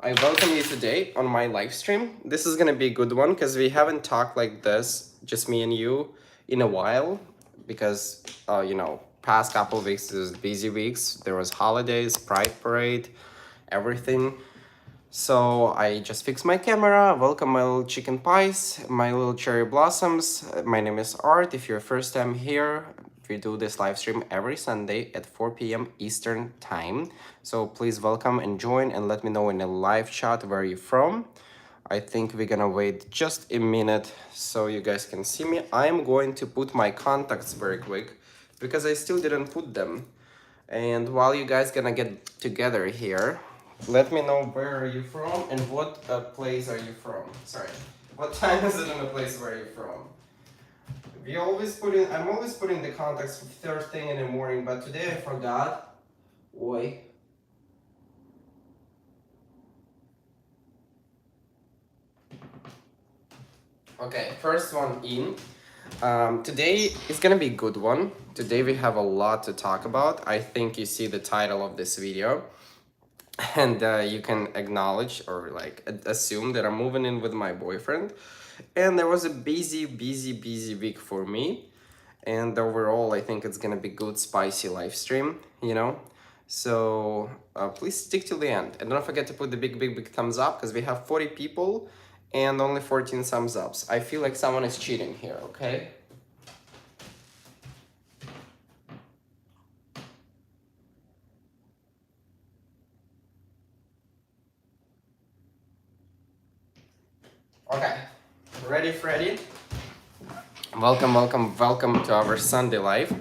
I welcome you today on my live stream. This is gonna be a good one because we haven't talked like this, just me and you, in a while. Because, past couple of weeks was busy weeks. There was holidays, Pride Parade, everything. So I just fixed my camera. Welcome my little chicken pies, my little cherry blossoms. My name is Art. If you're first time here, we do this live stream every Sunday at 4 p.m. Eastern time. So please welcome and join and let me know in a live chat where you're from. I think we're gonna wait just a minute so you guys can see me. I'm going to put my contacts very quick because I still didn't put them. And while you guys gonna get together here, let me know where are you from and what place are you from. Sorry, what time is it in the place where you're from? I'm always putting the contacts first thing in the morning, but today I forgot. Oi. Okay, first one in. Today is gonna be a good one. Today we have a lot to talk about. I think you see the title of this video. And you can acknowledge or assume that I'm moving in with my boyfriend. And there was a busy week for me. And overall, I think it's gonna be good, spicy live stream, So please stick till the end. And don't forget to put the big thumbs up because we have 40 people and only 14 thumbs ups. I feel like someone is cheating here, okay? Okay, ready, Freddy? Welcome to our Sunday live.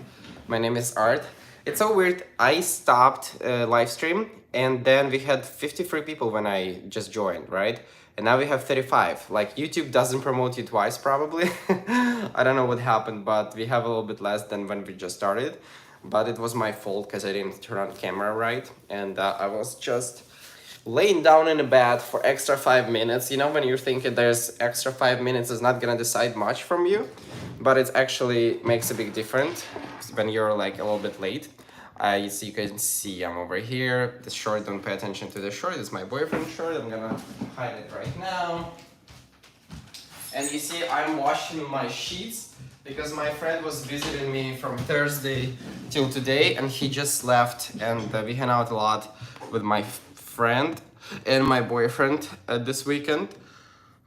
My name is Art. It's so weird. I stopped live stream and then we had 53 people when I just joined, right? And now we have 35. Like YouTube doesn't promote you twice probably. I don't know what happened, but we have a little bit less than when we just started. But it was my fault because I didn't turn on camera right. And I was just laying down in a bed for extra 5 minutes. When you're thinking there's extra 5 minutes is not gonna decide much from you, but it actually makes a big difference when you're like a little bit late. So you can see I'm over here. The short, don't pay attention to the short. It's my boyfriend's shirt. I'm gonna hide it right now. And you see I'm washing my sheets because my friend was visiting me from Thursday till today and he just left, and we hang out a lot with my friend and my boyfriend this weekend.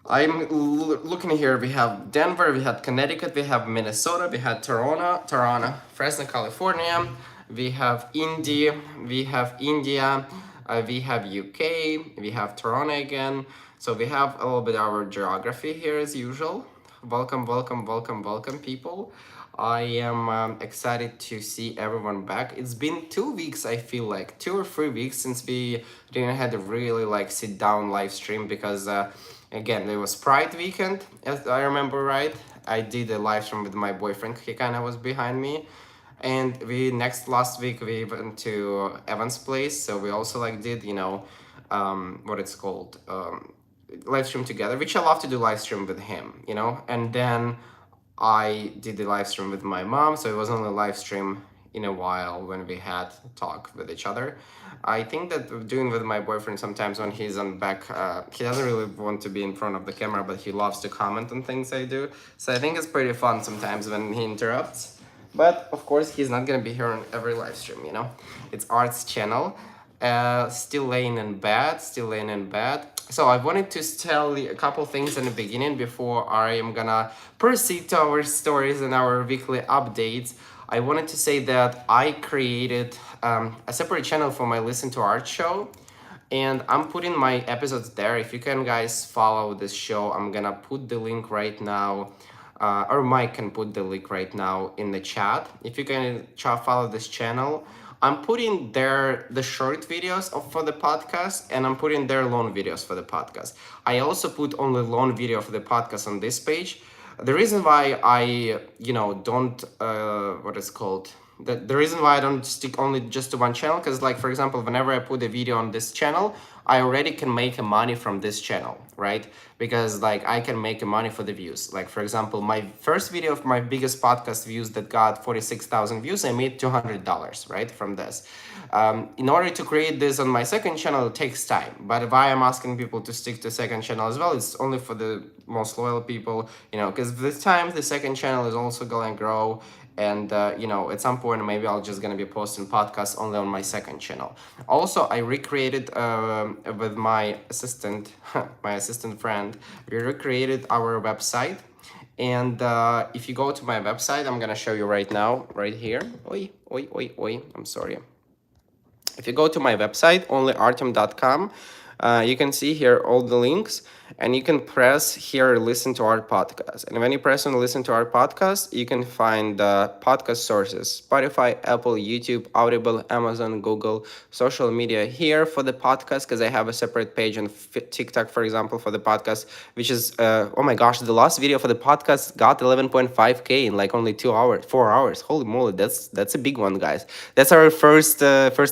I'm looking here. We have Denver, we had Connecticut, we have Minnesota, we had Toronto, Fresno, California, we have India, we have UK, we have Toronto again. So we have a little bit of our geography here as usual. Welcome people. I am excited to see everyone back. It's been 2 weeks, I feel like 2 or 3 weeks since we didn't have a really sit down live stream because again, there was Pride weekend, as I remember right. I did a live stream with my boyfriend, he kind of was behind me. And last week we went to Evan's place, so we also did, what it's called, live stream together, which I love to do live stream with him, and then I did the live stream with my mom, so it was only a live stream in a while when we had talk with each other. I think that doing with my boyfriend sometimes when he's on back, he doesn't really want to be in front of the camera, but he loves to comment on things I do. So I think it's pretty fun sometimes when he interrupts. But of course, he's not gonna be here on every live stream, It's Art's channel. Still laying in bed. So I wanted to tell you a couple things in the beginning before I am gonna proceed to our stories and our weekly updates. I wanted to say that I created a separate channel for my Listen to Art show, and I'm putting my episodes there. If you can guys follow this show, I'm gonna put the link right now, or Mike can put the link right now in the chat. If you can follow this channel, I'm putting there the short videos for the podcast, and I'm putting there long videos for the podcast. I also put only long video for the podcast on this page. The reason why I, don't, the reason why I don't stick only just to one channel, because like for example, whenever I put a video on this channel, I already can make a money from this channel, right? Because like I can make a money for the views. Like for example, my first video of my biggest podcast views that got 46,000 views, I made $200, right, from this. In order to create this on my second channel, it takes time. But why I'm asking people to stick to second channel as well, it's only for the most loyal people, you know, because with time the second channel is also going to grow. And you know, at some point maybe I'll just gonna be posting podcasts only on my second channel. Also, I recreated with my assistant my assistant friend, we recreated our website. And if you go to my website, I'm gonna show you right now, right here. Oi, oi, oi, oi, I'm sorry. If you go to my website, onlyartem.com, you can see here all the links, and you can press here listen to our podcast. And when you press on listen to our podcast, you can find the podcast sources: Spotify, Apple, YouTube, Audible, Amazon, Google, social media. Here for the podcast, because I have a separate page on TikTok, for example, for the podcast, which is oh my gosh, the last video for the podcast got 11.5k in like only 2 hours, 4 hours. Holy moly, that's a big one, guys. That's our first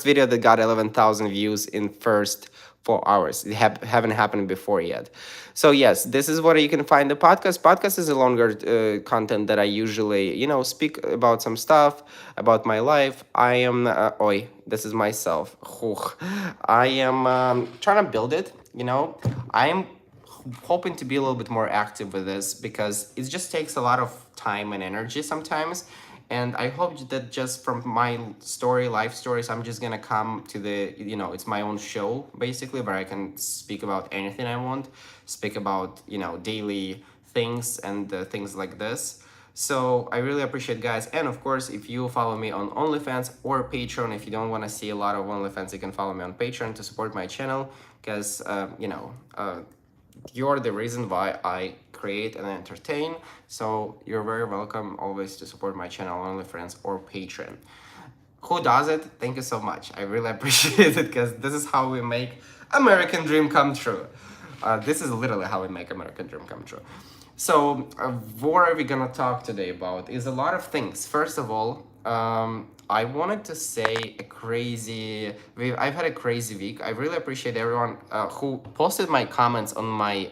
video that got 11,000 views in first 4 hours. It haven't happened before yet. So yes, this is where you can find the podcast. Podcast is a longer content that I usually, you know, speak about some stuff about my life. I am this is myself. I am trying to build it, you know. I am hoping to be a little bit more active with this, because it just takes a lot of time and energy sometimes. And I hope that just from my story, life stories, I'm just gonna come to the, you know, it's my own show basically, where I can speak about anything I want, speak about, you know, daily things and things like this. So I really appreciate, guys. And of course, if you follow me on OnlyFans or Patreon, if you don't want to see a lot of OnlyFans, you can follow me on Patreon to support my channel, because you know, you're the reason why I create and entertain. So you're very welcome always to support my channel on OnlyFans or Patreon. Who does it? Thank you so much. I really appreciate it, because this is how we make American dream come true. This is literally how we make American dream come true. So what are we gonna talk today about is a lot of things. First of all, I wanted to say I've had a crazy week. I really appreciate everyone who posted my comments on my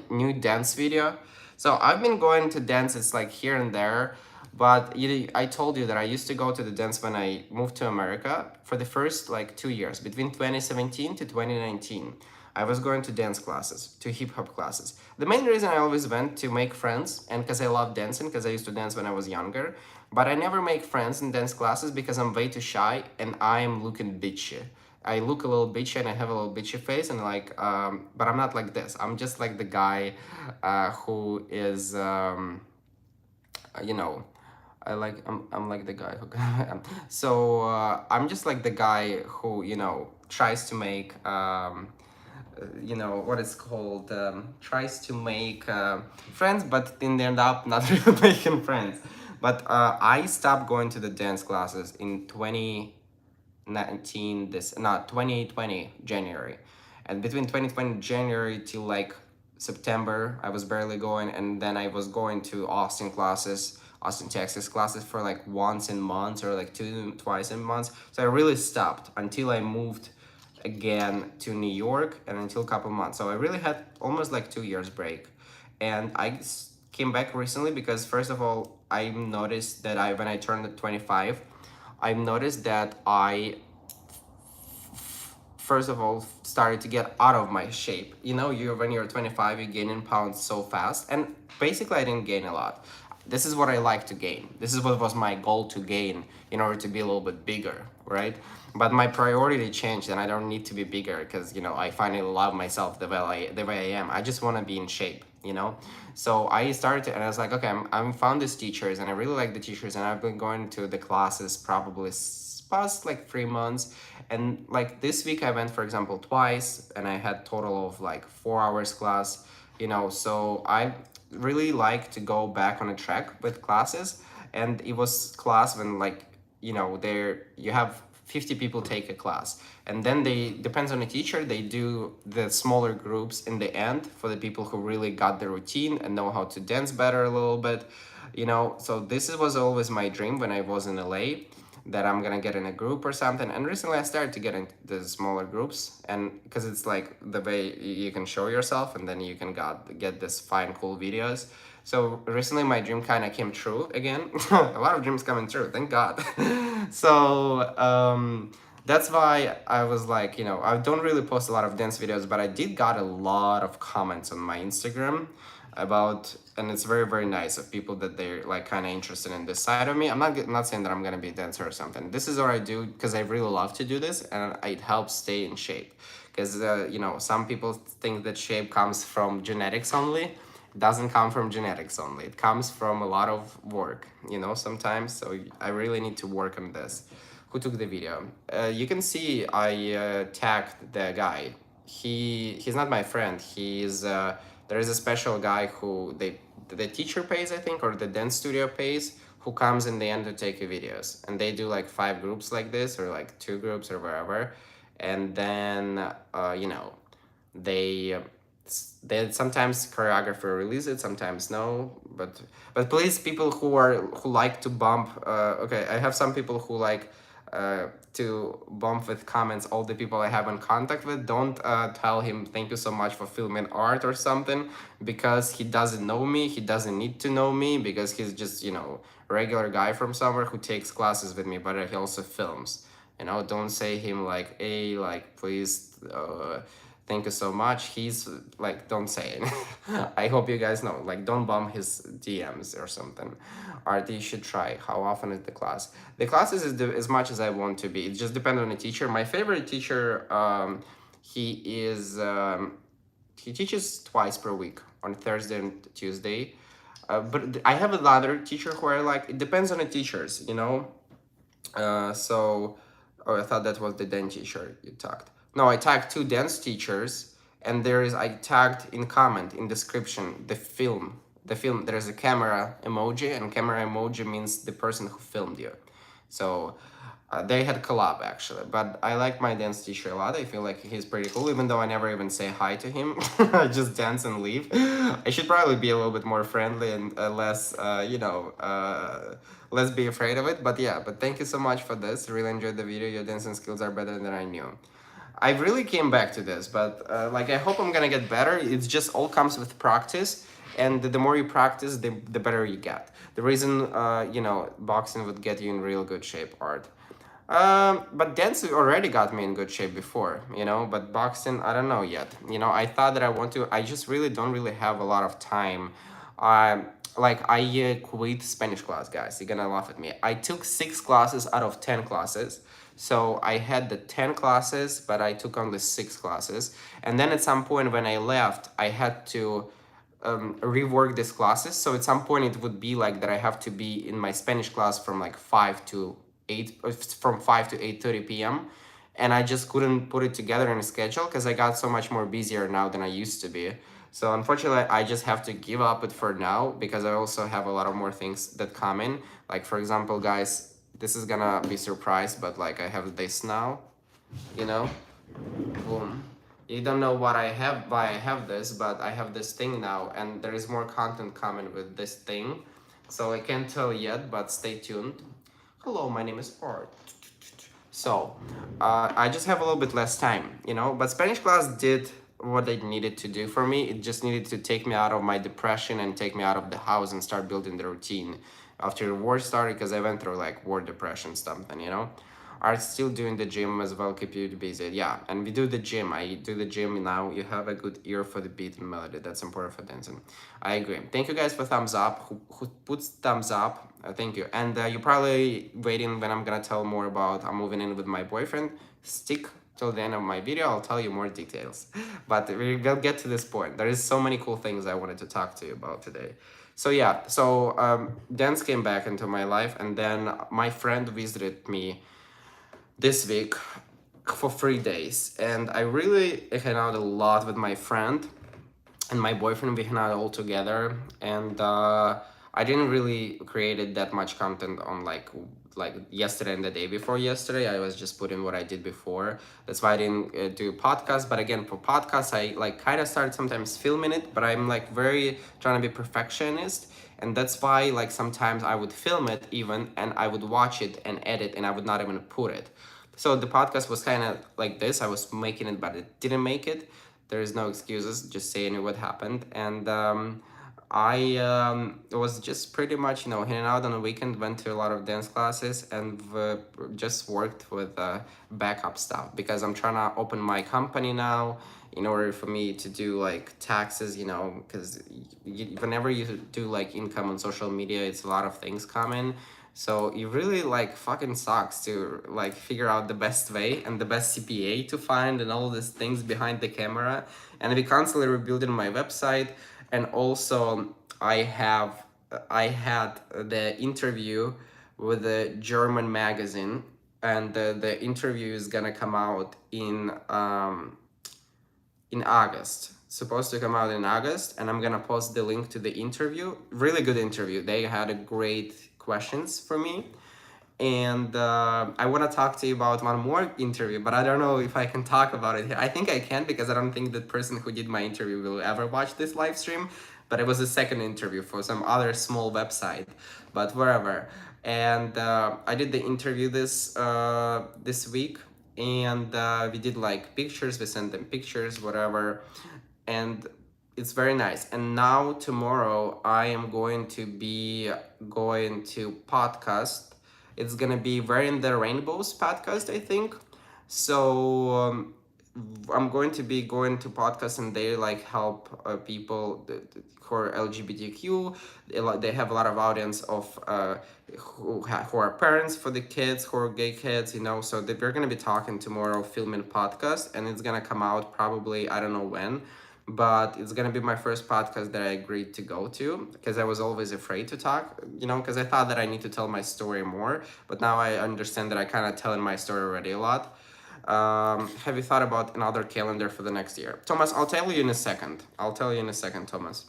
new dance video. So I've been going to dances like here and there, but I told you that I used to go to the dance when I moved to America for the first like 2 years, between 2017 to 2019. I was going to dance classes, to hip hop classes. The main reason I always went to make friends, and because I love dancing, because I used to dance when I was younger. But I never make friends in dance classes because I'm way too shy and I'm looking bitchy. I look a little bitchy and I have a little bitchy face, and like, but I'm not like this. I'm just like the guy who is, you know, I'm like the guy who, so I'm just like the guy who, you know, tries to make, you know what it's called, tries to make friends, but then they end up not really making friends. But I stopped going to the dance classes in 2019, 2020 January. And between 2020 January till like September, I was barely going. And then I was going to Austin, Texas classes for like once in months, or like twice in months. So I really stopped until I moved again to New York, and until a couple months. So I really had almost like 2 years break. And I came back recently because, first of all, I noticed that when I turned 25, I noticed that I first of all started to get out of my shape. You know, when you're 25, you gain in pounds so fast, and basically I didn't gain a lot. This is what I like to gain. This is what was my goal to gain in order to be a little bit bigger, right? But my priority changed, and I don't need to be bigger because, you know, I finally love myself the way I am. I just want to be in shape, you know? So I started and I was like, okay, I'm found these teachers, and I really like the teachers, and I've been going to the classes probably past like 3 months. And like this week I went, for example, twice, and I had total of like 4 hours class, you know. So I really like to go back on a track with classes. And it was class when, like, you know, you have 50 people take a class, and then they depends on the teacher, they do the smaller groups in the end for the people who really got the routine and know how to dance better a little bit, So was always my dream when I was in LA, that I'm gonna get in a group or something. And recently I started to get into the smaller groups, and because it's like the way you can show yourself, and then you can get this fine, cool videos. So recently my dream kind of came true again. A lot of dreams coming true, thank God. So that's why I was like, I don't really post a lot of dance videos, but I did got a lot of comments on my Instagram about, and it's very, very nice of people that they're like kind of interested in this side of me. I'm not saying that I'm gonna be a dancer or something. This is what I do because I really love to do this, and it helps stay in shape. Because some people think that shape comes from genetics only. It doesn't come from genetics only. It comes from a lot of work, sometimes. So I really need to work on this. Who took the video? You can see I tagged the guy. He's not my friend. There is a special guy who the teacher pays, I think, or the dance studio pays, who comes in the end to take videos, and they do like 5 groups like this, or like 2 groups or wherever, and then they sometimes choreographer release it, sometimes no, but please, people who like to bump, okay, I have some people who like to bump with comments all the people I have in contact with. Don't tell him thank you so much for filming art or something, because he doesn't know me. He doesn't need to know me, because he's just regular guy from somewhere who takes classes with me, but he also films. Don't say him like, hey, like, please, thank you so much. He's like, don't say it. I hope you guys know, like, don't bomb his DMs or something. Art, you should try. How often is the class? The classes is as much as I want to be. It just depends on the teacher. My favorite teacher, he teaches twice per week, on Thursday and Tuesday. But I have another teacher who I like. It depends on the teachers. Oh, I thought that was the dance teacher you tagged. No, I tagged 2 dance teachers, and I tagged in comment, in description, the film. There is a camera emoji, and camera emoji means the person who filmed you. So they had collab actually, but I like my dance teacher a lot. I feel like he's pretty cool, even though I never even say hi to him. I just dance and leave. I should probably be a little bit more friendly and less, let's be afraid of it. But yeah, but thank you so much for this. Really enjoyed the video. Your dancing skills are better than I knew. I really came back to this, but I hope I'm gonna get better. It's just all comes with practice, and the more you practice, the better you get. The reason, boxing would get you in real good shape, Art. But dance already got me in good shape before, but boxing, I don't know yet. I thought that I just really don't really have a lot of time. I quit Spanish class, guys. You're gonna laugh at me. I took 6 classes out of 10 classes. So I had the 10 classes, but I took only 6 classes. And then at some point when I left, I had to rework these classes. So at some point it would be like that I have to be in my Spanish class from like 5 to 8, from 5 to 8:30 p.m. And I just couldn't put it together in a schedule because I got so much more busier now than I used to be. So unfortunately, I just have to give up it for now, because I also have a lot of more things that come in. Like, for example, guys, this is gonna be surprise, but like I have this now, boom. You don't know why I have this, but I have this thing now, and there is more content coming with this thing. So I can't tell yet, but stay tuned. Hello, my name is Art. So, I just have a little bit less time, but Spanish class did what it needed to do for me. It just needed to take me out of my depression and take me out of the house and start building the routine after war started, because I went through like war depression something, Are still doing the gym as well, keep you busy. Yeah, and we do the gym. I do the gym now. You have a good ear for the beat and melody. That's important for dancing. I agree. Thank you guys for thumbs up. Who puts thumbs up? Thank you. And you're probably waiting when I'm gonna tell more about I'm moving in with my boyfriend. Stick till the end of my video. I'll tell you more details. But we'll get to this point. There is so many cool things I wanted to talk to you about today. So yeah, dance came back into my life, and then my friend visited me this week for 3 days, and I really hang out a lot with my friend and my boyfriend. We hang out all together, and I didn't really created that much content on like yesterday and the day before yesterday. I was just putting what I did before. That's why I didn't do podcast. But again, for podcasts, I like kind of started sometimes filming it, but I'm like very trying to be perfectionist, And that's why like sometimes I would film it even and I would watch it and edit and I would not even put it. So the podcast was kind of like this. I was making it, but it didn't make it. There is no excuses, just saying what happened. And I was just pretty much, hanging out on the weekend, went to a lot of dance classes, and just worked with backup stuff because I'm trying to open my company now in order for me to do like taxes, because whenever you do like income on social media, it's a lot of things coming. So it really like fucking sucks to like figure out the best way and the best CPA to find and all these things behind the camera. And we constantly rebuilding my website. And also I had the interview with a German magazine, and the interview is gonna come out in August. Supposed to come out in August, and I'm gonna post the link to the interview. Really good interview. They had a great questions for me, and I want to talk to you about one more interview, but I don't know if I can talk about it here. I think I can because I don't think the person who did my interview will ever watch this live stream. But it was a second interview for some other small website, but wherever. And I did the interview this week, and we did like pictures. We sent them pictures, whatever, and it's very nice. And now tomorrow I am going to be going to podcast. It's gonna be Wearing the Rainbows podcast, I think. So I'm going to be going to podcasts, and they like help people who are LGBTQ. They have a lot of audience of who are parents for the kids who are gay kids, So we're gonna be talking tomorrow, filming podcast, and it's gonna come out probably, I don't know when, but it's gonna be my first podcast that I agreed to go to because I was always afraid to talk, because I thought that I need to tell my story more, but now I understand that I kind of telling my story already a lot. Have you thought about another calendar for the next year? Thomas, I'll tell you in a second. Thomas.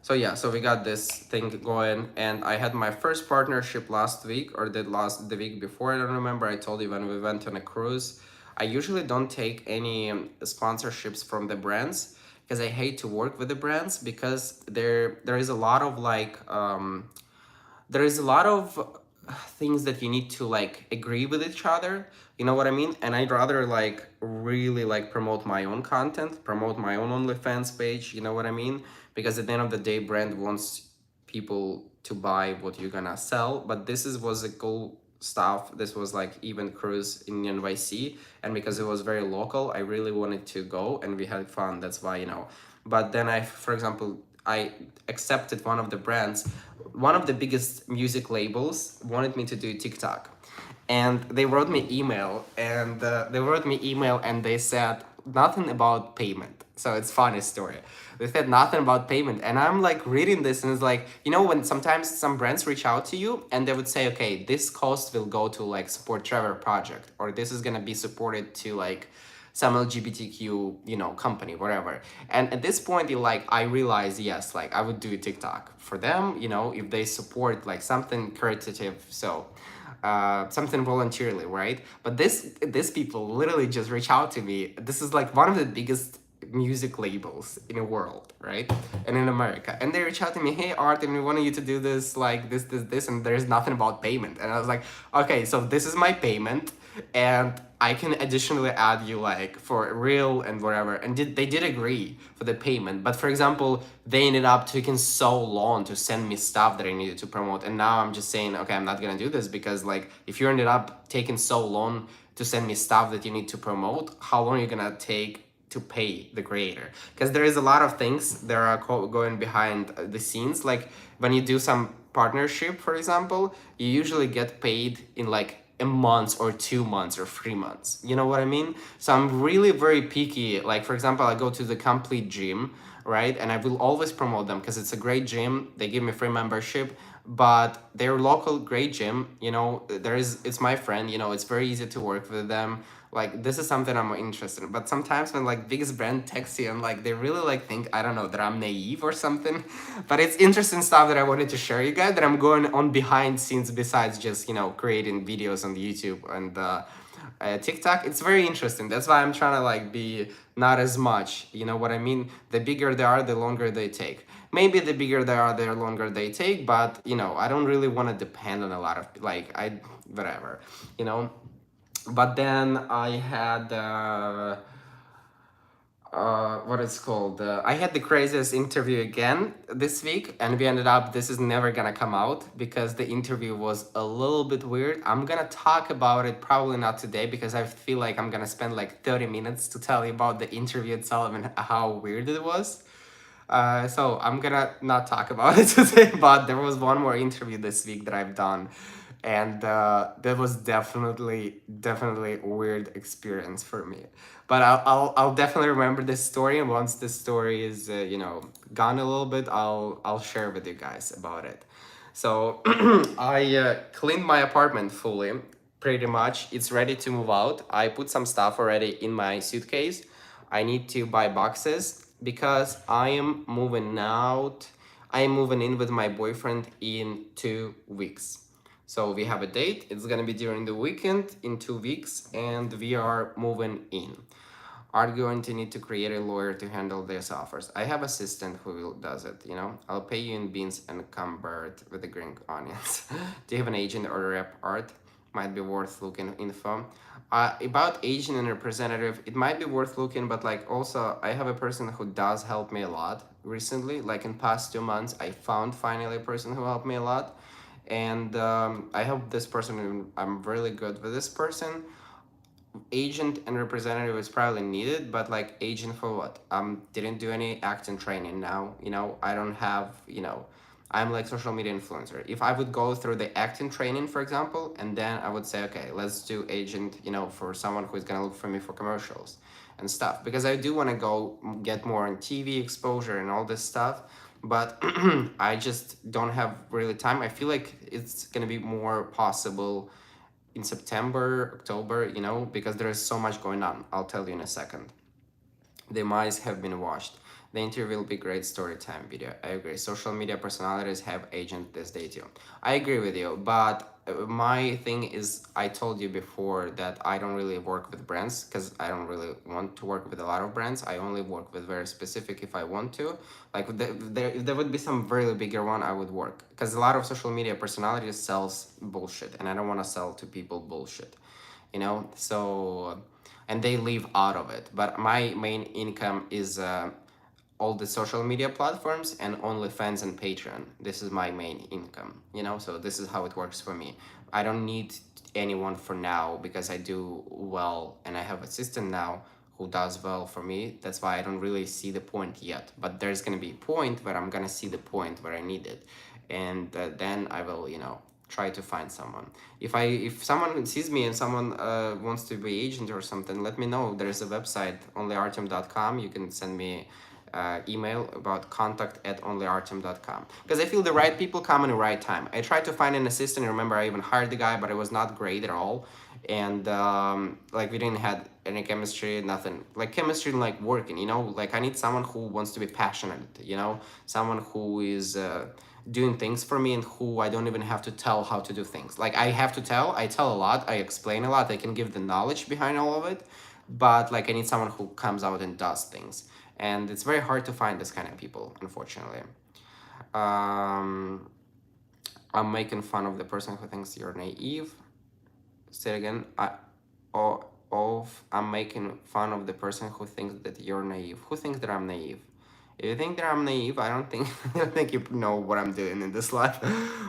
So yeah, so we got this thing going, and I had my first partnership last week, or the week before, I don't remember. I told you when we went on a cruise. I usually don't take any sponsorships from the brands because I hate to work with the brands because there is a lot of there is a lot of things that you need to like agree with each other, you know what I mean? And I'd rather like really like promote my own content, promote my own OnlyFans page, you know what I mean? Because at the end of the day, brand wants people to buy what you're gonna sell. But was a cool stuff. This was like even cruise in NYC, and because it was very local, I really wanted to go, and we had fun. That's why, but then for example, I accepted one of the brands. One of the biggest music labels wanted me to do TikTok, and they wrote me email, and they said nothing about payment. So it's funny story. They said nothing about payment, and I'm like reading this, and it's like, when sometimes some brands reach out to you and they would say, okay, this cost will go to like support Trevor project, or this is gonna be supported to like some LGBTQ, company, whatever. And at this point, I realized, yes, like I would do TikTok for them, if they support like something caritative, so something voluntarily, right? But this people literally just reach out to me. This is like one of the biggest music labels in the world, right? And in America. And they reach out to me, hey Artem, we want you to do this, like this, and there's nothing about payment. And I was like, okay, so this is my payment, and I can additionally add you like for real and whatever. And they did agree for the payment. But for example, they ended up taking so long to send me stuff that I needed to promote. And now I'm just saying, okay, I'm not gonna do this because like if you ended up taking so long to send me stuff that you need to promote, how long are you gonna take to pay the creator? Because there is a lot of things that are going behind the scenes. Like when you do some partnership, for example, you usually get paid in like a month or 2 months or 3 months. You know what I mean? So I'm really very picky. Like for example, I go to the Complete Gym, right? And I will always promote them because it's a great gym. They give me free membership, but they're local great gym. It's my friend. It's very easy to work with them. Like this is something I'm interested in. But sometimes when like biggest brand texts you and like they really like think, I don't know, that I'm naive or something. But it's interesting stuff that I wanted to share you guys, that I'm going on behind scenes besides just creating videos on YouTube and TikTok, it's very interesting. That's why I'm trying to like be not as much. You know what I mean? The bigger they are, the longer they take. Maybe the bigger they are, the longer they take. But you know, I don't really want to depend on a lot of like I whatever. You know. But then I had. What it's called. I had the craziest interview again this week, and we ended up. This is never gonna come out because the interview was a little bit weird. I'm gonna talk about it probably not today because I feel like I'm gonna spend like 30 minutes to tell you about the interview itself and how weird it was. So I'm gonna not talk about it today, but there was one more interview this week that I've done, and that was definitely a weird experience for me. But I'll definitely remember this story, and once this story is gone a little bit, I'll share with you guys about it. So I cleaned my apartment fully, pretty much. It's ready to move out. I put some stuff already in my suitcase. I need to buy boxes because I am moving out. I am moving in with my boyfriend in 2 weeks. So we have a date. It's gonna be during the weekend in 2 weeks, and we are moving in. Are going to need to create a lawyer to handle these offers. I have assistant who does it, you know. I'll pay you in beans and convert with the green onions. Do you have an agent or a rep art? Might be worth looking info. About agent and representative, it might be worth looking, but like also I have a person who does help me a lot recently. Like in past 2 months, I found finally a person who helped me a lot. And I hope this person, I'm really good with this person. Agent and representative is probably needed, but like agent for what? Didn't do any acting training now, you know. I don't have, you know, I'm like social media influencer. If I would go through the acting training, for example, and then I would say, okay, let's do agent, you know, for someone who's gonna look for me for commercials and stuff, because I do want to go get more on TV exposure and all this stuff, but I just don't have really time. I feel like it's gonna be more possible in September, October, you know, because there is so much going on. I'll tell you in a second. The mice have been washed. The interview will be great story time video. I agree. Social media personalities have agent this day too. I agree with you, but my thing is, I told you before that I don't really work with brands because I don't really want to work with a lot of brands. I only work with very specific if I want to. Like if there would be some really bigger one, I would work because a lot of social media personalities sells bullshit, and I don't want to sell to people bullshit, you know. So and they live out of it. But my main income is all the social media platforms and OnlyFans and Patreon. This is my main income, you know, so this is how it works for me. I don't need anyone for now because I do well and I have assistant now who does well for me. That's why I don't really see the point yet. But there's gonna be a point where I'm gonna see the point where I need it. And then I will, you know, try to find someone. If someone sees me and someone wants to be agent or something, let me know. There's a website, onlyartem.com. You can send me email about contact@onlyartem.com, because I feel the right people come in the right time. I tried to find an assistant. Remember, I even hired the guy, but it was not great at all. And like we didn't had any chemistry, nothing. Like chemistry like working, you know. Like I need someone who wants to be passionate, you know, someone who is doing things for me and who I don't even have to tell how to do things. Like I tell a lot, I explain a lot, I can give the knowledge behind all of it, but like I need someone who comes out and does things. And it's very hard to find this kind of people, unfortunately. Um, I'm making fun of the person who thinks you're naive. Say it again. I'm making fun of the person who thinks that you're naive. Who thinks that I'm naive? If you think that I'm naive, I don't think I don't think you know what I'm doing in this life.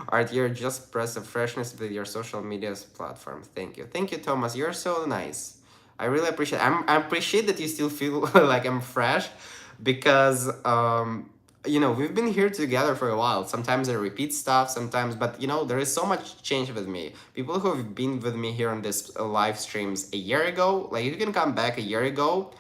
Art, you're just press of freshness with your social media platform. Thank you, Thomas. You're so nice. I really appreciate. I appreciate that you still feel like I'm fresh, because you know, we've been here together for a while. Sometimes I repeat stuff, sometimes, but you know, there is so much change with me. People who have been with me here on this live streams a year ago, like you can come back a year ago,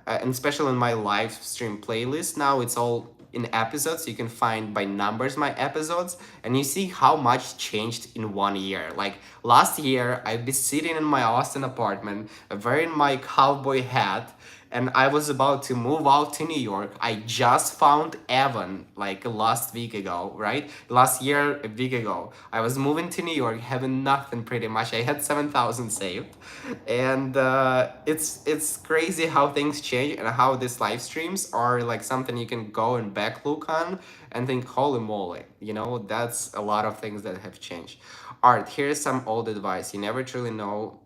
and especially in my live stream playlist now, it's all in episodes. You can find by numbers my episodes, and you see how much changed in 1 year. Like last year, I'd be sitting in my Austin apartment, wearing my cowboy hat, and I was about to move out to New York. I just found Evan like last week ago, right? Last year, a week ago. I was moving to New York, having nothing pretty much. I had 7,000 saved, and it's crazy how things change and how these live streams are like something you can go and back look on and think, holy moly, you know, that's a lot of things that have changed. Art, here's some old advice. You never truly know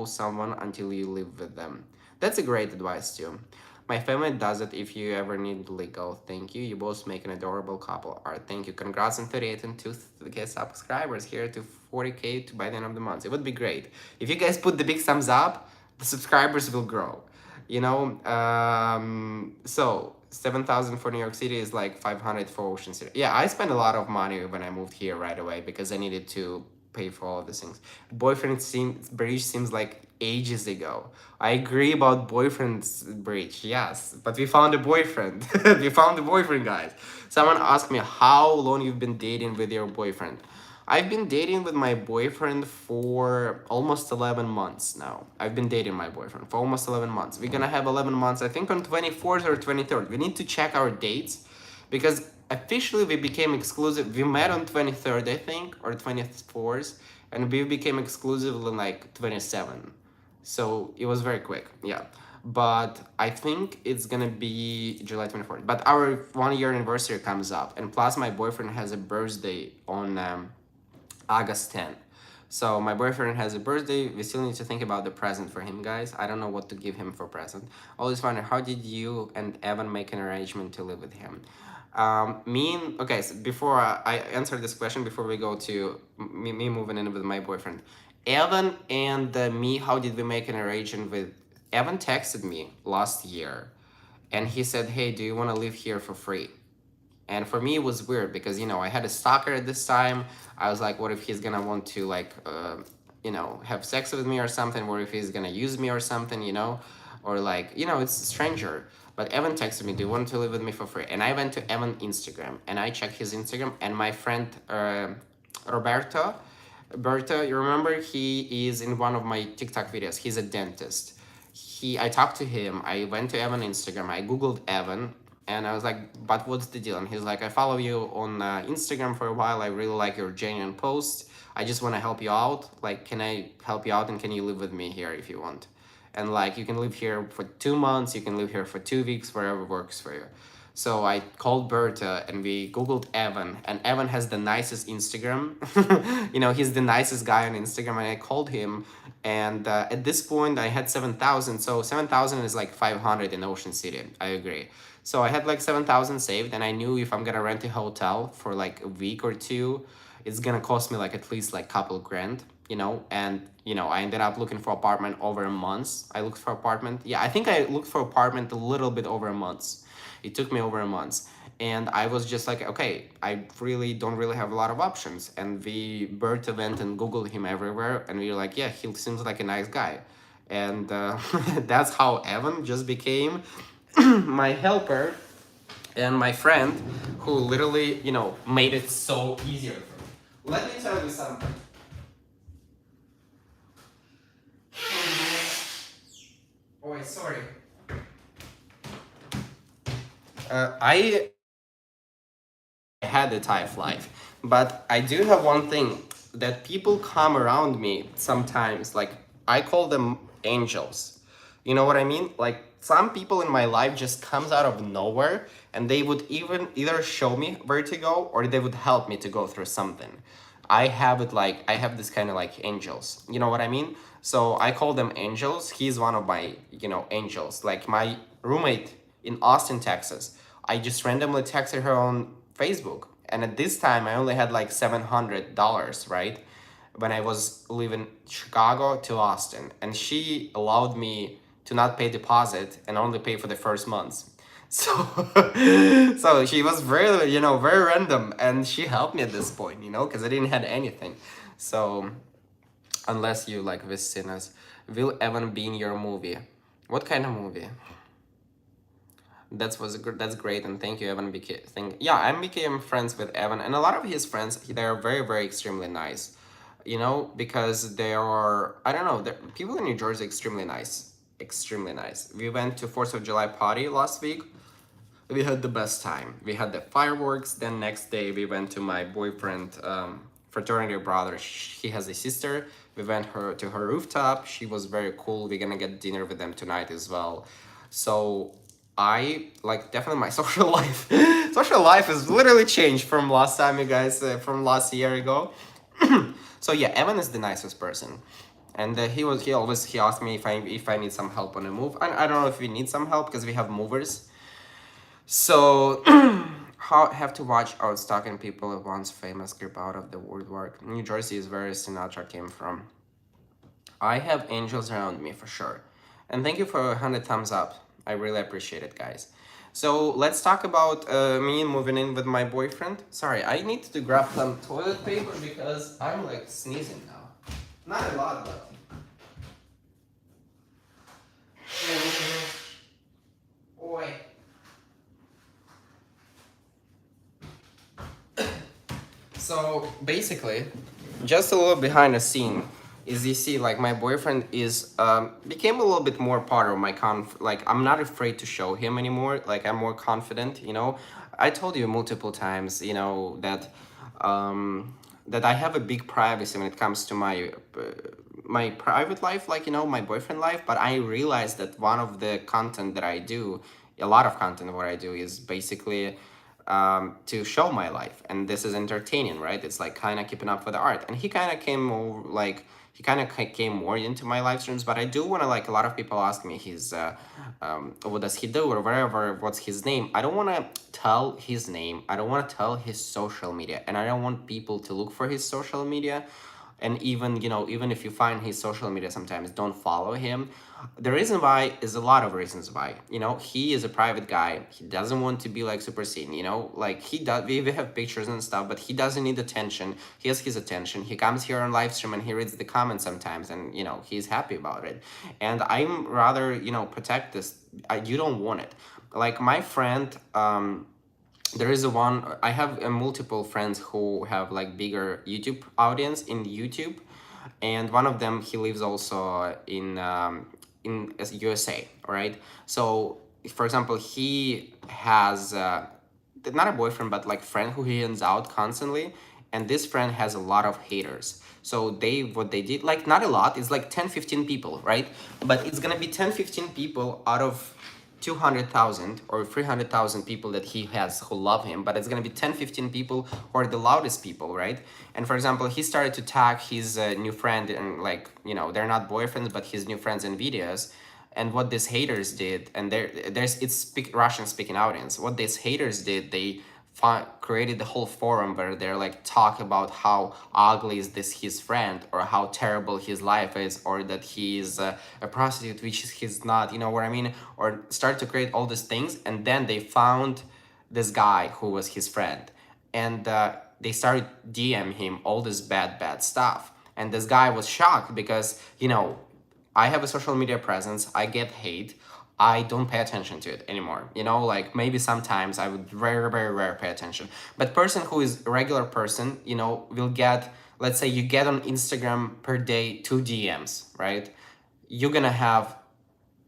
someone until you live with them. That's a great advice too. My family does it if you ever need legal. Thank you. You both make an adorable couple. Art, thank you. Congrats on 38 and 2K subscribers. Here to 40K by the end of the month. It would be great. If you guys put the big thumbs up, the subscribers will grow. You know, so 7,000 for New York City is like 500 for Ocean City. Yeah, I spent a lot of money when I moved here right away because I needed to pay for all of these things. Boyfriend seems bridge seems like ages ago. I agree about boyfriend's bridge, yes, but we found a boyfriend. We found a boyfriend, guys. Someone asked me how long you've been dating with your boyfriend. I've been dating with my boyfriend for almost 11 months now. I've been dating my boyfriend for almost 11 months. We're gonna have 11 months, I think on 24th or 23rd. We need to check our dates because officially we became exclusive. We met on 23rd, I think, or 24th, and we became exclusive on like 27. So it was very quick, yeah. But I think it's gonna be July 24th. But our 1 year anniversary comes up, and plus my boyfriend has a birthday on August 10th. So my boyfriend has a birthday. We still need to think about the present for him, guys. I don't know what to give him for present. Always wonder, how did you and Evan make an arrangement to live with him? Okay, so before I answer this question, before we go to me moving in with my boyfriend, Evan and me, how did we make an arrangement with? Evan texted me last year, and he said, "Hey, do you want to live here for free?" And for me, it was weird because, you know, I had a stalker at this time. I was like, what if he's gonna want to, like, you know, have sex with me or something? What if he's gonna use me or something, you know? Or, like, you know, it's a stranger. But Evan texted me, do you want to live with me for free? And I went to Evan's Instagram and I checked his Instagram. And my friend, Berta, you remember? He is in one of my TikTok videos. He's a dentist. I talked to him. I went to Evan Instagram. I Googled Evan. And I was like, but what's the deal? And he's like, I follow you on Instagram for a while. I really like your genuine posts. I just want to help you out. Like, can I help you out? And can you live with me here if you want? And like, you can live here for 2 months. You can live here for 2 weeks, wherever works for you. So I called Berta and we Googled Evan. And Evan has the nicest Instagram. You know, he's the nicest guy on Instagram. And I called him. And at this point, I had 7,000. So 7,000 is like 500 in Ocean City. I agree. So I had like 7,000 saved, and I knew if I'm gonna rent a hotel for like a week or two, it's gonna cost me like at least like couple grand, you know. And you know, I ended up looking for apartment over a month. I looked for apartment. Yeah, I think I looked for apartment a little bit over a month. It took me over a month, and I was just like, okay, I really don't really have a lot of options. And we Berta went and Googled him everywhere, and we were like, yeah, he seems like a nice guy, and that's how Evan just became my helper and my friend who literally, you know, made it so easier for me. Let me tell you something. Oh, wait, sorry. I had a tough life, but I do have one thing that people come around me sometimes, like I call them angels. You know what I mean? Like some people in my life just comes out of nowhere and they would even either show me where to go or they would help me to go through something. I have it like I have this kind of like angels. You know what I mean? So I call them angels. He's one of my, you know, angels. Like my roommate in Austin, Texas. I just randomly texted her on Facebook. And at this time I only had like $700, right? When I was leaving Chicago to Austin. And she allowed me to not pay deposit and only pay for the first months. So, so she was very, you know, very random, and she helped me at this point, you know, because I didn't have anything. So, unless you like this sinners, will Evan be in your movie? What kind of movie? That's great, and thank you, Evan. Yeah, I became friends with Evan, and a lot of his friends, they are very, very extremely nice, you know, because they are, I don't know, people in New Jersey are extremely nice. extremely nice. We went to 4th of July party last week. We had the best time. We had the fireworks. Then next day we went to my boyfriend fraternity brother. He has a sister. We went her to her rooftop. She was very cool. We're gonna get dinner with them tonight as well. So I like definitely my social life. Social life has literally changed from last time, you guys, from last year ago. So yeah, Evan is the nicest person, and he asked me if I need some help on a move. I don't know if we need some help because we have movers. So, have to watch out stalking people at once famous group out of the woodwork. New Jersey is where Sinatra came from. I have angels around me for sure. And thank you for 100 thumbs up. I really appreciate it, guys. So let's talk about me moving in with my boyfriend. Sorry, I need to grab some toilet paper because I'm like sneezing now. Not a lot, but. Boy. So basically, just a little behind the scene is you see like my boyfriend is became a little bit more part of my like I'm not afraid to show him anymore. Like I'm more confident, you know. I told you multiple times, you know, that I have a big privacy when it comes to my private life, like you know, my boyfriend life. But I realized that one of the content that I do, a lot of content what I do is basically to show my life, and this is entertaining, right? It's like kind of keeping up with the art, and he kind of came over like he kind of came more into my live streams. But I do want to, like, a lot of people ask me his what does he do or whatever, what's his name. I don't want to tell his name, I don't want to tell his social media, and I don't want people to look for his social media. And even, you know, even if you find his social media, sometimes don't follow him. The reason why is a lot of reasons why. You know, he is a private guy, he doesn't want to be like super seen, you know, like he does. We have pictures and stuff, but he doesn't need attention. He has his attention, he comes here on live stream and he reads the comments sometimes, and you know, he's happy about it. And I'm rather, you know, protect this. You don't want it. Like my friend, there is a one. I have multiple friends who have like bigger YouTube audience in YouTube, and one of them, he lives also in USA, right? So for example, he has not a boyfriend but like friend who he hangs out constantly, and this friend has a lot of haters. So they, what they did, like not a lot, it's like 10-15 people, right? But it's gonna be 10-15 people out of 200,000 or 300,000 people that he has who love him, but it's gonna be 10-15 people who are the loudest people, right? And for example, he started to tag his new friend, and like, you know, they're not boyfriends but his new friends in videos. And what these haters did, and there's it's Russian speaking audience, what these haters did, they created the whole forum where they're like talk about how ugly is this his friend, or how terrible his life is, or that he's a prostitute, which he's not, you know what I mean, or start to create all these things. And then they found this guy who was his friend, and they started DM him all this bad stuff. And this guy was shocked because, you know, I have a social media presence, I get hate, I don't pay attention to it anymore. You know, like maybe sometimes I would very, very rare pay attention. But person who is a regular person, you know, will get, let's say you get on Instagram per day 2 DMs, right? You're gonna have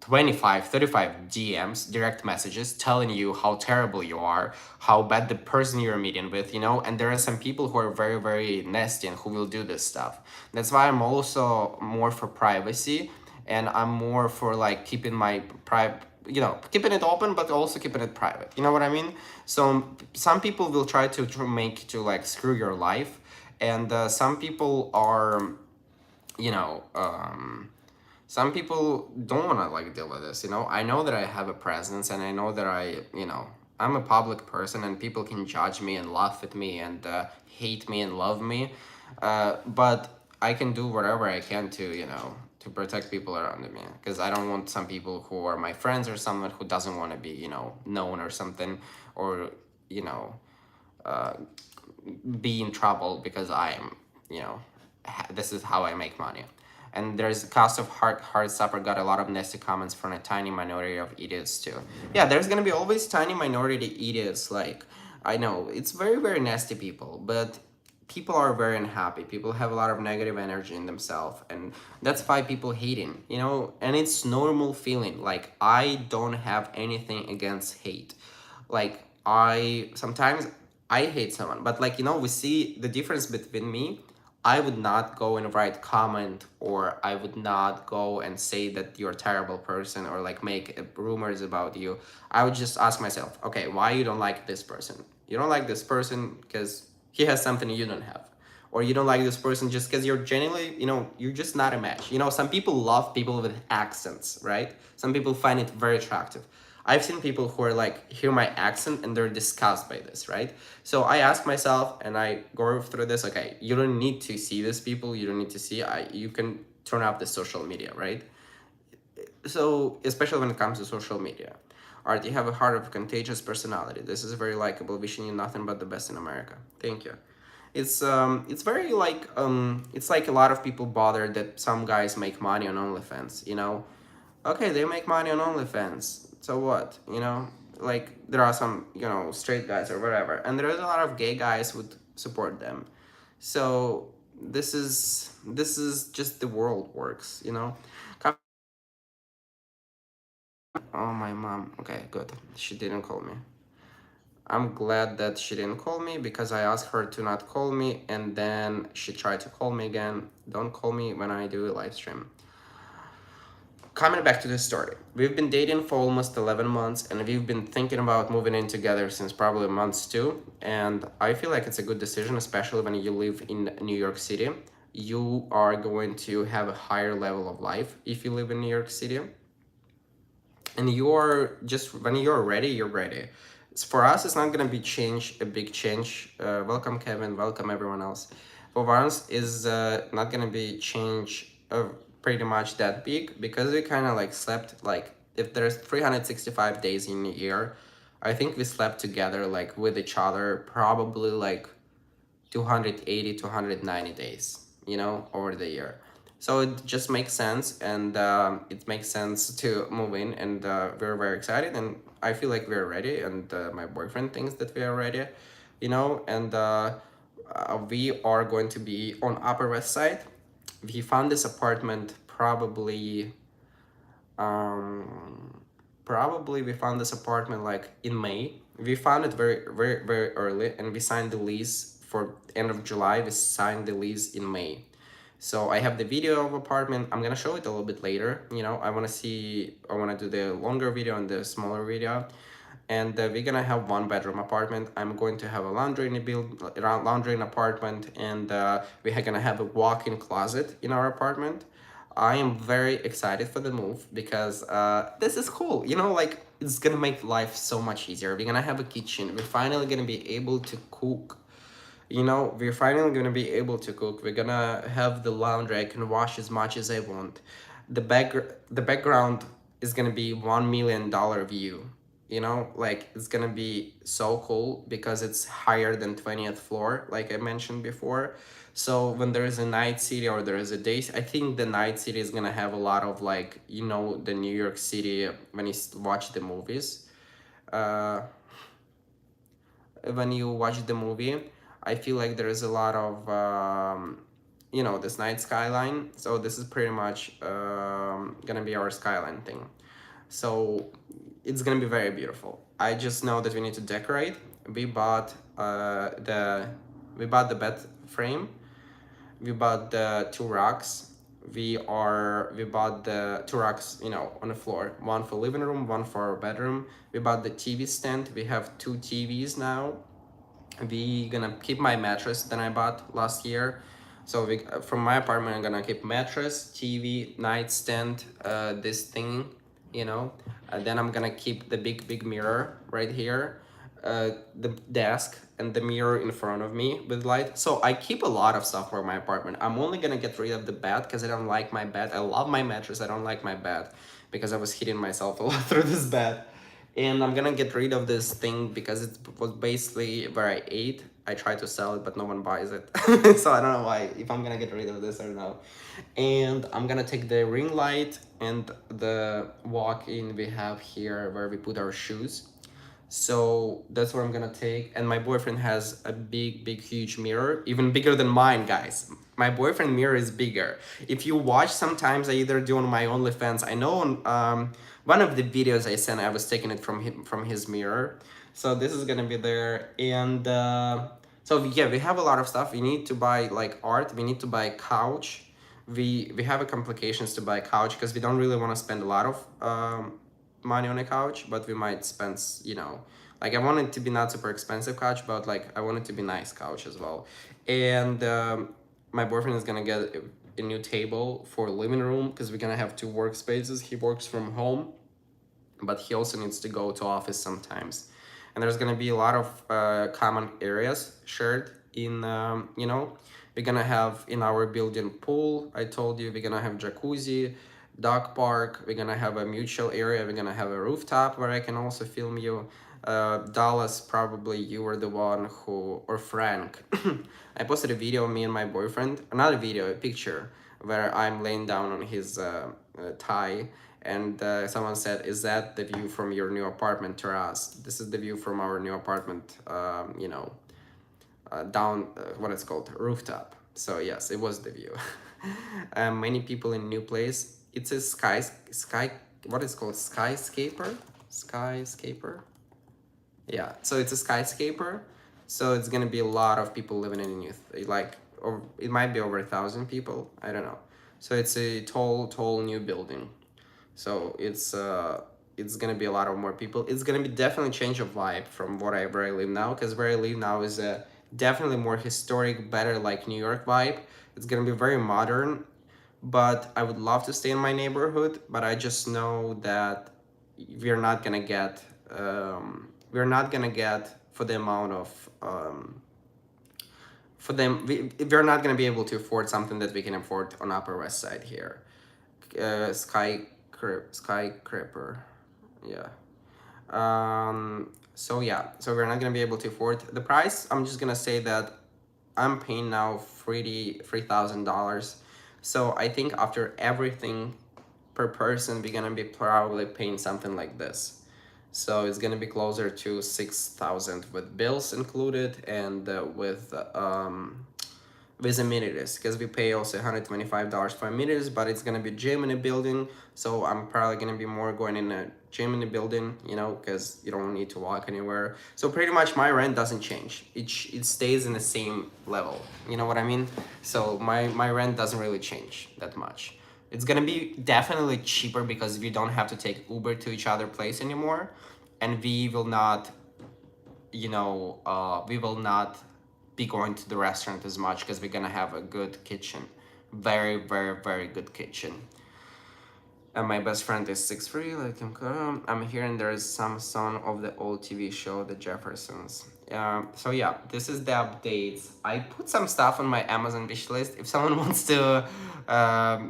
25, 35 DMs, direct messages, telling you how terrible you are, how bad the person you're meeting with, you know. And there are some people who are very, very nasty and who will do this stuff. That's why I'm also more for privacy, and I'm more for like keeping my private, you know, keeping it open but also keeping it private, you know what I mean? So some people will try to make to like screw your life, and some people are, you know, some people don't want to like deal with this, you know. I know that I have a presence, and I know that I, you know, I'm a public person, and people can judge me and laugh at me and hate me and love me, but I can do whatever I can to, you know, to protect people around me, because I don't want some people who are my friends or someone who doesn't want to be, you know, known or something, or, you know, be in trouble because I'm, you know, this is how I make money. And there's a cost of hard supper got a lot of nasty comments from a tiny minority of idiots too. Yeah, there's gonna be always tiny minority idiots. Like, I know it's very, very nasty people, but people are very unhappy. People have a lot of negative energy in themselves, and that's why people hating, you know. And it's normal feeling. Like, I don't have anything against hate. Like, I sometimes I hate someone, but like, you know, we see the difference between me. I would not go and write comment, or I would not go and say that you're a terrible person, or like make rumors about you. I would just ask myself, okay, why you don't like this person? You don't like this person because he has something you don't have, or you don't like this person just because you're genuinely, you know, you're just not a match. You know, some people love people with accents, right? Some people find it very attractive. I've seen people who are like, hear my accent and they're disgusted by this, right? So I ask myself and I go through this, okay, you don't need to see these people, you don't need to see, you can turn off the social media, right? So, especially when it comes to social media. Art, you have a heart of contagious personality. This is very likable. Wishing you nothing but the best in America. Thank you. It's very like it's like a lot of people bother that some guys make money on OnlyFans, you know. Okay, they make money on OnlyFans. So what? You know, like there are some, you know, straight guys or whatever, and there is a lot of gay guys who would support them. So this is just the world works, you know. Oh, my mom. Okay, good. She didn't call me. I'm glad that she didn't call me because I asked her to not call me and then she tried to call me again. Don't call me when I do a live stream. Coming back to the story, we've been dating for almost 11 months and we've been thinking about moving in together since probably months too. And I feel like it's a good decision, especially when you live in New York City. You are going to have a higher level of life if you live in New York City. And you're just, when you're ready, you're ready. For us, it's not gonna be change, a big change. Welcome, Kevin. Welcome, everyone else. For us, is not gonna be change pretty much that big because we kind of like slept like, if there's 365 days in a year, I think we slept together like with each other probably like 280 to 190 days, you know, over the year. So it just makes sense, and it makes sense to move in, and we're very excited, and I feel like we're ready, and my boyfriend thinks that we are ready, you know, and we are going to be on Upper West Side. We found this apartment um, probably we found this apartment like in May. We found it very, very, very early, and we signed the lease for end of July. We signed the lease in May. So I have the video of apartment. I'm gonna show it a little bit later. You know, I wanna do the longer video and the smaller video. And we're gonna have one bedroom apartment. I'm going to have a laundry in a laundry in apartment, and we're gonna have a walk-in closet in our apartment. I am very excited for the move because this is cool. You know, like it's gonna make life so much easier. We're gonna have a kitchen. We're finally gonna be able to cook. You know, we're finally gonna be able to cook. We're gonna have the laundry. I can wash as much as I want. The background is gonna be $1 million view. You know, like it's gonna be so cool because it's higher than 20th floor, like I mentioned before. So when there is a night city or there is a day, I think the night city is gonna have a lot of like, you know, the New York City when you watch the movies. Uh, when you watch the movie, I feel like there is a lot of you know, this night skyline. So this is pretty much gonna be our skyline thing. So it's gonna be very beautiful. I just know that we need to decorate. We bought the bed frame. We bought the two racks. We bought the two racks, you know, on the floor. One for living room, one for our bedroom. We bought the TV stand. We have two TVs now. We gonna keep my mattress that I bought last year. So we, from my apartment, I'm gonna keep mattress, TV, nightstand, this thing, you know. Then I'm gonna keep the big mirror right here, the desk, and the mirror in front of me with light. So I keep a lot of stuff for my apartment. I'm only gonna get rid of the bed because I don't like my bed. I love my mattress. I don't like my bed because I was hitting myself a lot through this bed. And I'm gonna get rid of this thing because it was basically where I ate. I tried to sell it, but no one buys it. So I don't know why, if I'm gonna get rid of this or no. And I'm gonna take the ring light and the walk-in we have here where we put our shoes. So that's what I'm gonna take. And my boyfriend has a big, huge mirror, even bigger than mine, guys. My boyfriend mirror is bigger. If you watch, sometimes I either do on my OnlyFans. I know on one of the videos I sent, I was taking it from him, from his mirror. So this is gonna be there. And so yeah, we have a lot of stuff. We need to buy like art. We need to buy a couch. We have a complications to buy a couch because we don't really want to spend a lot of money on a couch, but we might spend, you know, like I want it to be not super expensive couch, but like I want it to be nice couch as well. And my boyfriend is gonna get a new table for living room because we're gonna have two workspaces. He works from home, but he also needs to go to office sometimes. And there's gonna be a lot of common areas shared in, you know, we're gonna have in our building pool. I told you we're gonna have jacuzzi, dog park. We're gonna have a mutual area. We're gonna have a rooftop where I can also film you. Dallas, probably you were the one who, or Frank. I posted a video of me and my boyfriend, another video, a picture, where I'm laying down on his thigh, and someone said, "Is that the view from your new apartment terrace?" This is the view from our new apartment, you know, down, what it's called, rooftop. So yes, it was the view. Many people in new place. It's a sky, what is called, skyscaper. Yeah, so it's a skyscraper. So it's gonna be a lot of people living in youth, like, or it might be over 1,000 people. I don't know. So it's a tall new building. So it's gonna be a lot of more people. It's gonna be definitely change of vibe from where I live now, because where I live now is a definitely more historic, better like New York vibe. It's gonna be very modern, but I would love to stay in my neighborhood. But I just know that we're not gonna get for the amount of for them we're not gonna be able to afford something that we can afford on Upper West Side here. Skyscraper, yeah. So yeah, so we're not gonna be able to afford the price. I'm just gonna say that I'm paying now $3,000. So I think after everything per person, we're gonna be probably paying something like this. So it's gonna be closer to 6,000 with bills included, and with amenities, because we pay also $125 for amenities, but it's gonna be gym in a building. So I'm probably gonna be more going in a gym in the building, you know, because you don't need to walk anywhere. So pretty much my rent doesn't change. It stays in the same level. You know what I mean? So my rent doesn't really change that much. It's gonna be definitely cheaper because we don't have to take Uber to each other place anymore, and we will not, you know, we will not be going to the restaurant as much because we're gonna have a good kitchen, very good kitchen. And my best friend is 6'3", like I'm hearing there is some song of the old TV show, The Jeffersons. So yeah, this is the updates. I put some stuff on my Amazon wish list. If someone wants to,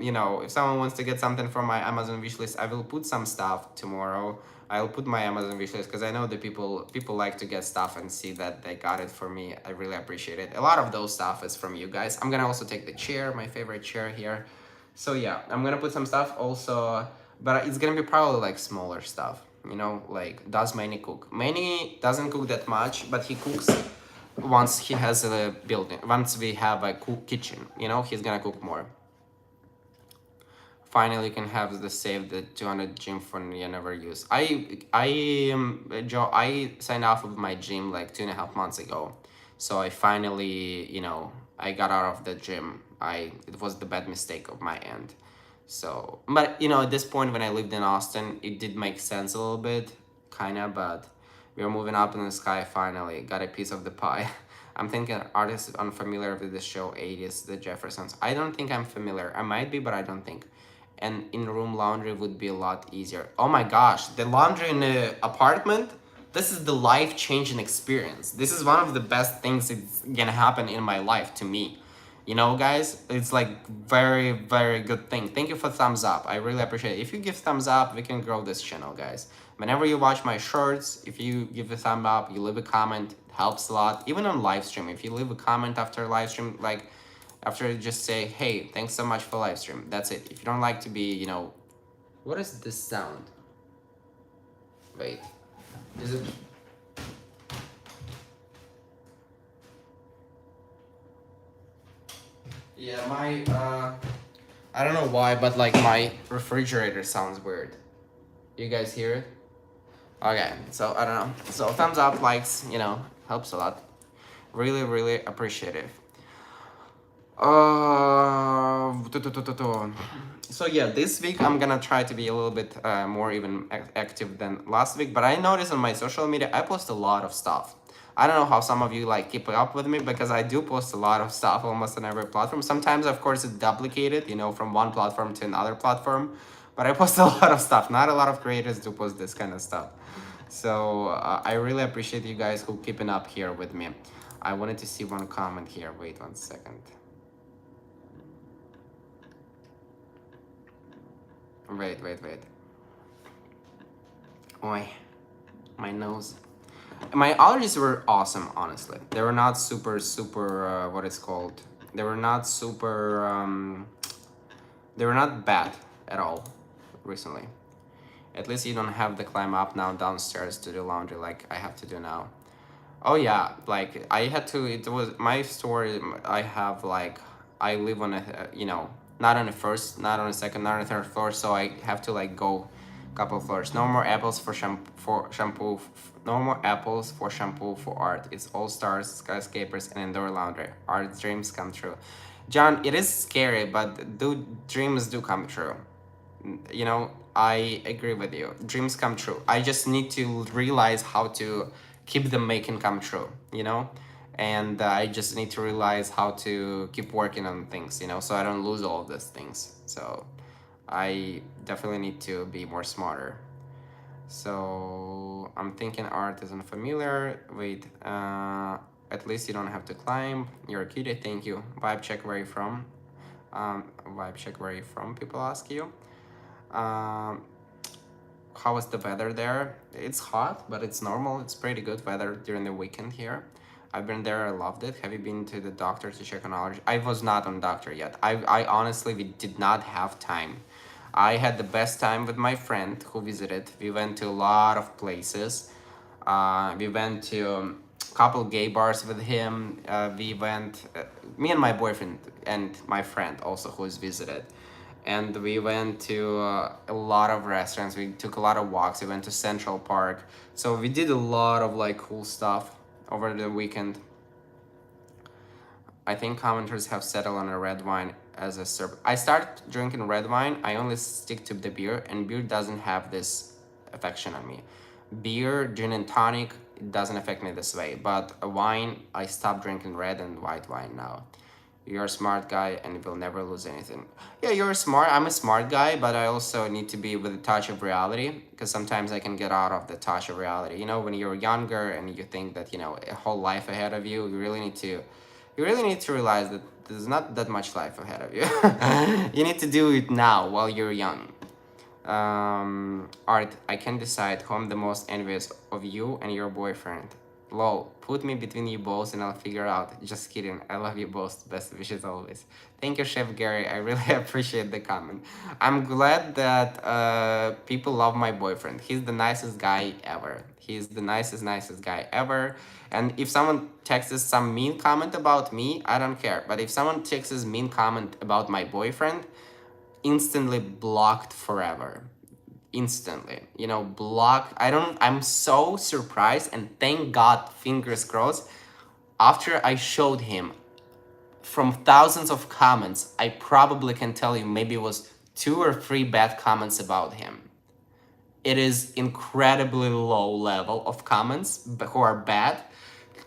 you know, if someone wants to get something from my Amazon wish list, I will put some stuff tomorrow. I'll put my Amazon wish list because I know that people like to get stuff and see that they got it for me. I really appreciate it. A lot of those stuff is from you guys. I'm gonna also take the chair, my favorite chair here. So yeah, I'm gonna put some stuff also, but it's gonna be probably like smaller stuff. You know, like, does Manny cook? Manny doesn't cook that much, but he cooks once he has a building. Once we have a kitchen, you know, he's gonna cook more. Finally can have the save the 200 gym fund you never use. Joe, I signed off of my gym like 2.5 months ago. So I finally, you know, I got out of the gym. It was the bad mistake of my end. So, but you know, at this point when I lived in Austin, it did make sense a little bit, kinda, but we were moving up in the sky finally, got a piece of the pie. I'm thinking artists unfamiliar with the show 80s, The Jeffersons. I don't think I'm familiar. I might be, but I don't think. And in-room laundry would be a lot easier. Oh my gosh, the laundry in the apartment? This is the life-changing experience. This is one of the best things that's gonna happen in my life to me. You know, guys, it's like very good thing. Thank you for thumbs up. I really appreciate it. If you give thumbs up, we can grow this channel, guys. Whenever you watch my shorts, if you give a thumb up, you leave a comment, it helps a lot. Even on live stream, if you leave a comment after a live stream, like, after just say, hey, thanks so much for live stream. That's it. If you don't like to be, you know, what is this sound? Wait, is it? Yeah, my I don't know why, but like my refrigerator sounds weird. You guys hear it? Okay, so I don't know. So thumbs up, likes, helps a lot. Really, really appreciative. So yeah, this week I'm gonna try to be a little bit more even active than last week. But I noticed on my social media I post a lot of stuff. I don't know how some of you like keep up with me because I do post a lot of stuff almost on every platform. Sometimes, of course, it's duplicated, from one platform to another platform. But I post a lot of stuff. Not a lot of creators do post this kind of stuff. So I really appreciate you guys who keeping up here with me. I wanted to see one comment here. Wait 1 second. Wait. Oi, my nose. My allergies were awesome, honestly. They were not super, what it's called. They were not super, they were not bad at all recently. At least you don't have to climb up now downstairs to do laundry like I have to do now. Oh yeah, like I had to, it was my story. I have like, I live on not on the first, not on the second, not on the third floor, so I have to like go couple floors. No more apples for shampoo. No more apples for shampoo for art. It's all stars, skyscrapers, and indoor laundry. Art dreams come true. John, it is scary, but dreams do come true. I agree with you. Dreams come true. I just need to realize how to keep them making come true, And I just need to realize how to keep working on things, so I don't lose all of these things. So I definitely need to be more smarter. So I'm thinking art isn't familiar. Wait, at least you don't have to climb. You're a cutie, thank you. Vibe check where you from. Vibe check where you from, people ask you. How is the weather there? It's hot, but it's normal. It's pretty good weather during the weekend here. I've been there, I loved it. Have you been to the doctor to check on allergy? I was not on doctor yet. I honestly, we did not have time. I had the best time with my friend who visited. We went to a lot of places. We went to a couple gay bars with him. We went, me and my boyfriend and my friend also who's visited. And we went to a lot of restaurants. We took a lot of walks. We went to Central Park. So we did a lot of like cool stuff over the weekend. I think commenters have settled on a red wine as a serb. I started drinking red wine. I only stick to the beer, and beer doesn't have this affection on me. Beer, gin and tonic, it doesn't affect me this way. But a wine, I stopped drinking red and white wine now. You're a smart guy and you will never lose anything. Yeah, you're smart. I'm a smart guy, but I also need to be with a touch of reality because sometimes I can get out of the touch of reality. When you're younger and you think that, a whole life ahead of you, you really need to realize that there's not that much life ahead of you. You need to do it now while you're young. Art, I can decide who I'm the most envious of, you and your boyfriend. Lol, put me between you both and I'll figure out. Just kidding. I love you both. Best wishes always. Thank you, Chef Gary. I really appreciate the comment. I'm glad that people love my boyfriend. He's the nicest guy ever. He's the nicest guy ever. And if someone texts some mean comment about me, I don't care. But if someone texts mean comment about my boyfriend, instantly blocked forever. Instantly, block. I'm so surprised and thank God, fingers crossed, after I showed him from thousands of comments, I probably can tell you maybe it was 2 or 3 bad comments about him. It is incredibly low level of comments who are bad.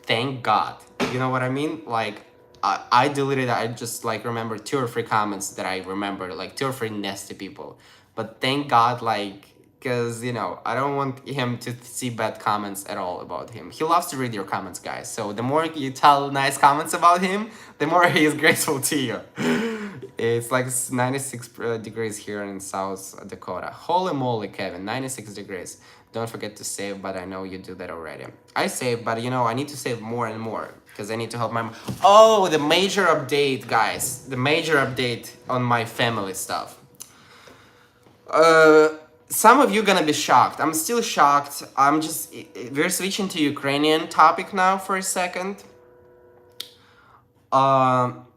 Thank God. You know what I mean? Like, I deleted, I just like remember 2 or 3 comments that I remember, like 2 or 3 nasty people. But thank God, like, because, I don't want him to see bad comments at all about him. He loves to read your comments, guys. So the more you tell nice comments about him, the more he is grateful to you. It's like 96 degrees here in South Dakota. Holy moly, Kevin, 96 degrees. Don't forget to save, but I know you do that already. I save, but I need to save more and more because I need to help my... Oh, the major update, guys. The major update on my family stuff. Some of you gonna be shocked. I'm still shocked. We're switching to Ukrainian topic now for a second.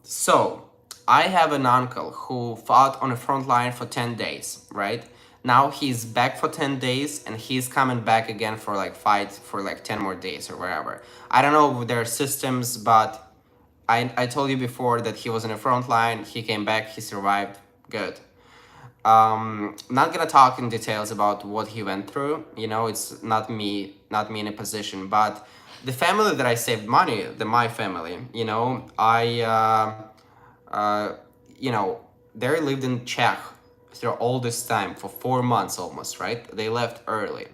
So, I have an uncle who fought on the front line for 10 days, right? Now he's back for 10 days and he's coming back again for like fight for like 10 more days or whatever. I don't know their systems, but I told you before that he was in the front line, he came back, he survived, good. Not gonna talk in details about what he went through. You know, it's not me in a position. But the family that I saved money, my family, you know, uh, you know, they lived in Czech through all this time for 4 months almost, right? They left early.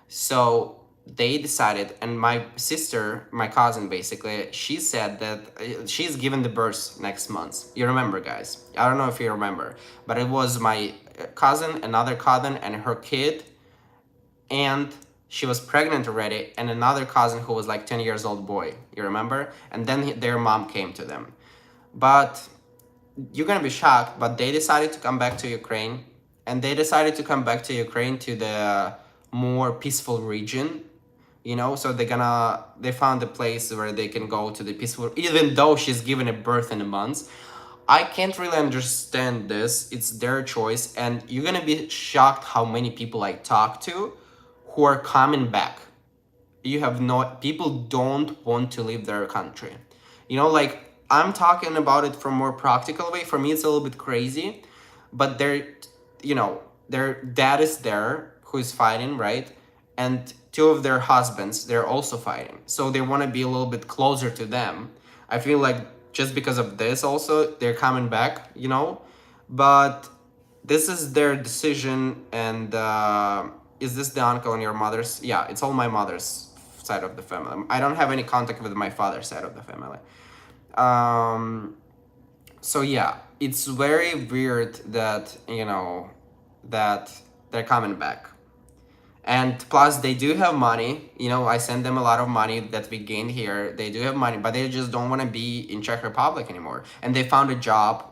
So they decided, and my sister, my cousin basically, she said that she's given the birth next month. You remember, guys? I don't know if you remember, but it was my cousin, another cousin, and her kid, and she was pregnant already, and another cousin who was like 10 years old boy. You remember? And then their mom came to them. But you're gonna be shocked, but they decided to come back to Ukraine, and they decided to come back to Ukraine to the more peaceful region, you know. So they found a place where they can go to the peaceful, even though she's given a birth in a month. I can't really understand this. It's their choice, and you're gonna be shocked how many people I talk to who are coming back. You have no people don't want to leave their country. You know, like I'm talking about it from more practical way. For me, it's a little bit crazy, but you know, their dad is there who is fighting, right? And two of their husbands, they're also fighting. So they want to be a little bit closer to them. I feel like just because of this also, they're coming back, you know? But this is their decision. And is this the uncle on your mother's? Yeah, it's all my mother's side of the family. I don't have any contact with my father's side of the family. So yeah, it's very weird that, you know, that they're coming back. And plus they do have money, you know, I send them a lot of money that we gained here. They do have money, but they just don't want to be in Czech Republic anymore. And they found a job,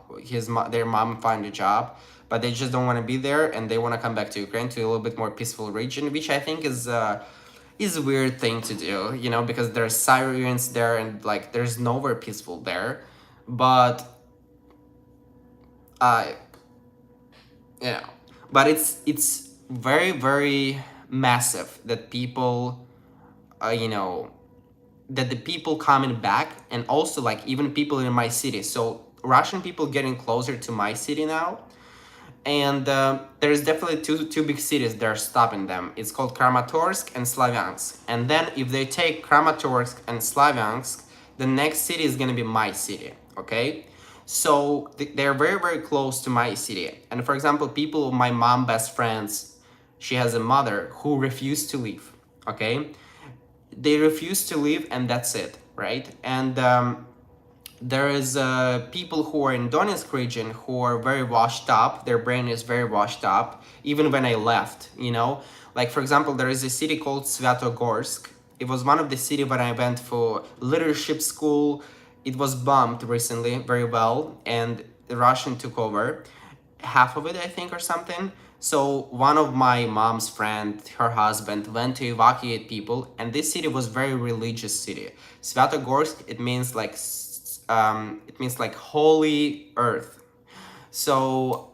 their mom found a job, but they just don't want to be there, and they want to come back to Ukraine, to a little bit more peaceful region, which I think is a weird thing to do, you know, because there's Syrians there and like there's nowhere peaceful there. But you know, but it's very, very massive that people, you know, that the people coming back, and also like even people in my city. So Russian people getting closer to my city now, and there's definitely two big cities that are stopping them. It's called Kramatorsk and Slavyansk. And then if they take Kramatorsk and Slavyansk, the next city is gonna be my city. Okay. So they're very, very close to my city. And for example, people, my mom best friends, she has a mother who refused to leave. Okay. They refuse to leave, and that's it, right? And there is people who are in Donetsk region who are very washed up. Their brain is very washed up. Even when I left, you know, like for example, there is a city called Svyatogorsk. It was one of the city when I went for leadership school. It was bombed recently very well, and the Russian took over half of it, I think, or something. So one of my mom's friend, her husband, went to evacuate people, and this city was very religious city. Svyatogorsk, it means like holy earth. So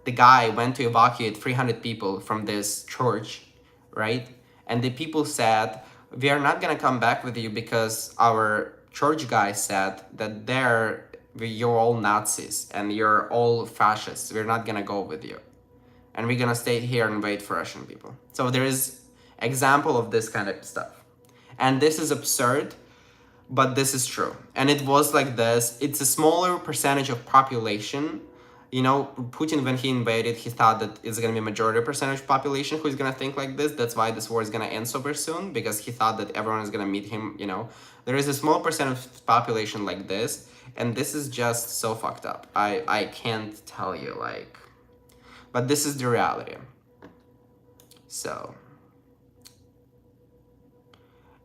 the guy went to evacuate 300 people from this church, right? And the people said, we are not gonna come back with you because our church guy said that you're all Nazis and you're all fascists. We're not gonna go with you. And we're gonna stay here and wait for Russian people. So there is example of this kind of stuff. And this is absurd, but this is true. And it was like this. It's a smaller percentage of population. You know, Putin, when he invaded, he thought that it's going to be a majority percentage population who's going to think like this. That's why this war is going to end super soon, because he thought that everyone is going to meet him, you know. There is a small percentage of population like this, and this is just so fucked up. I can't tell you, like, but this is the reality. So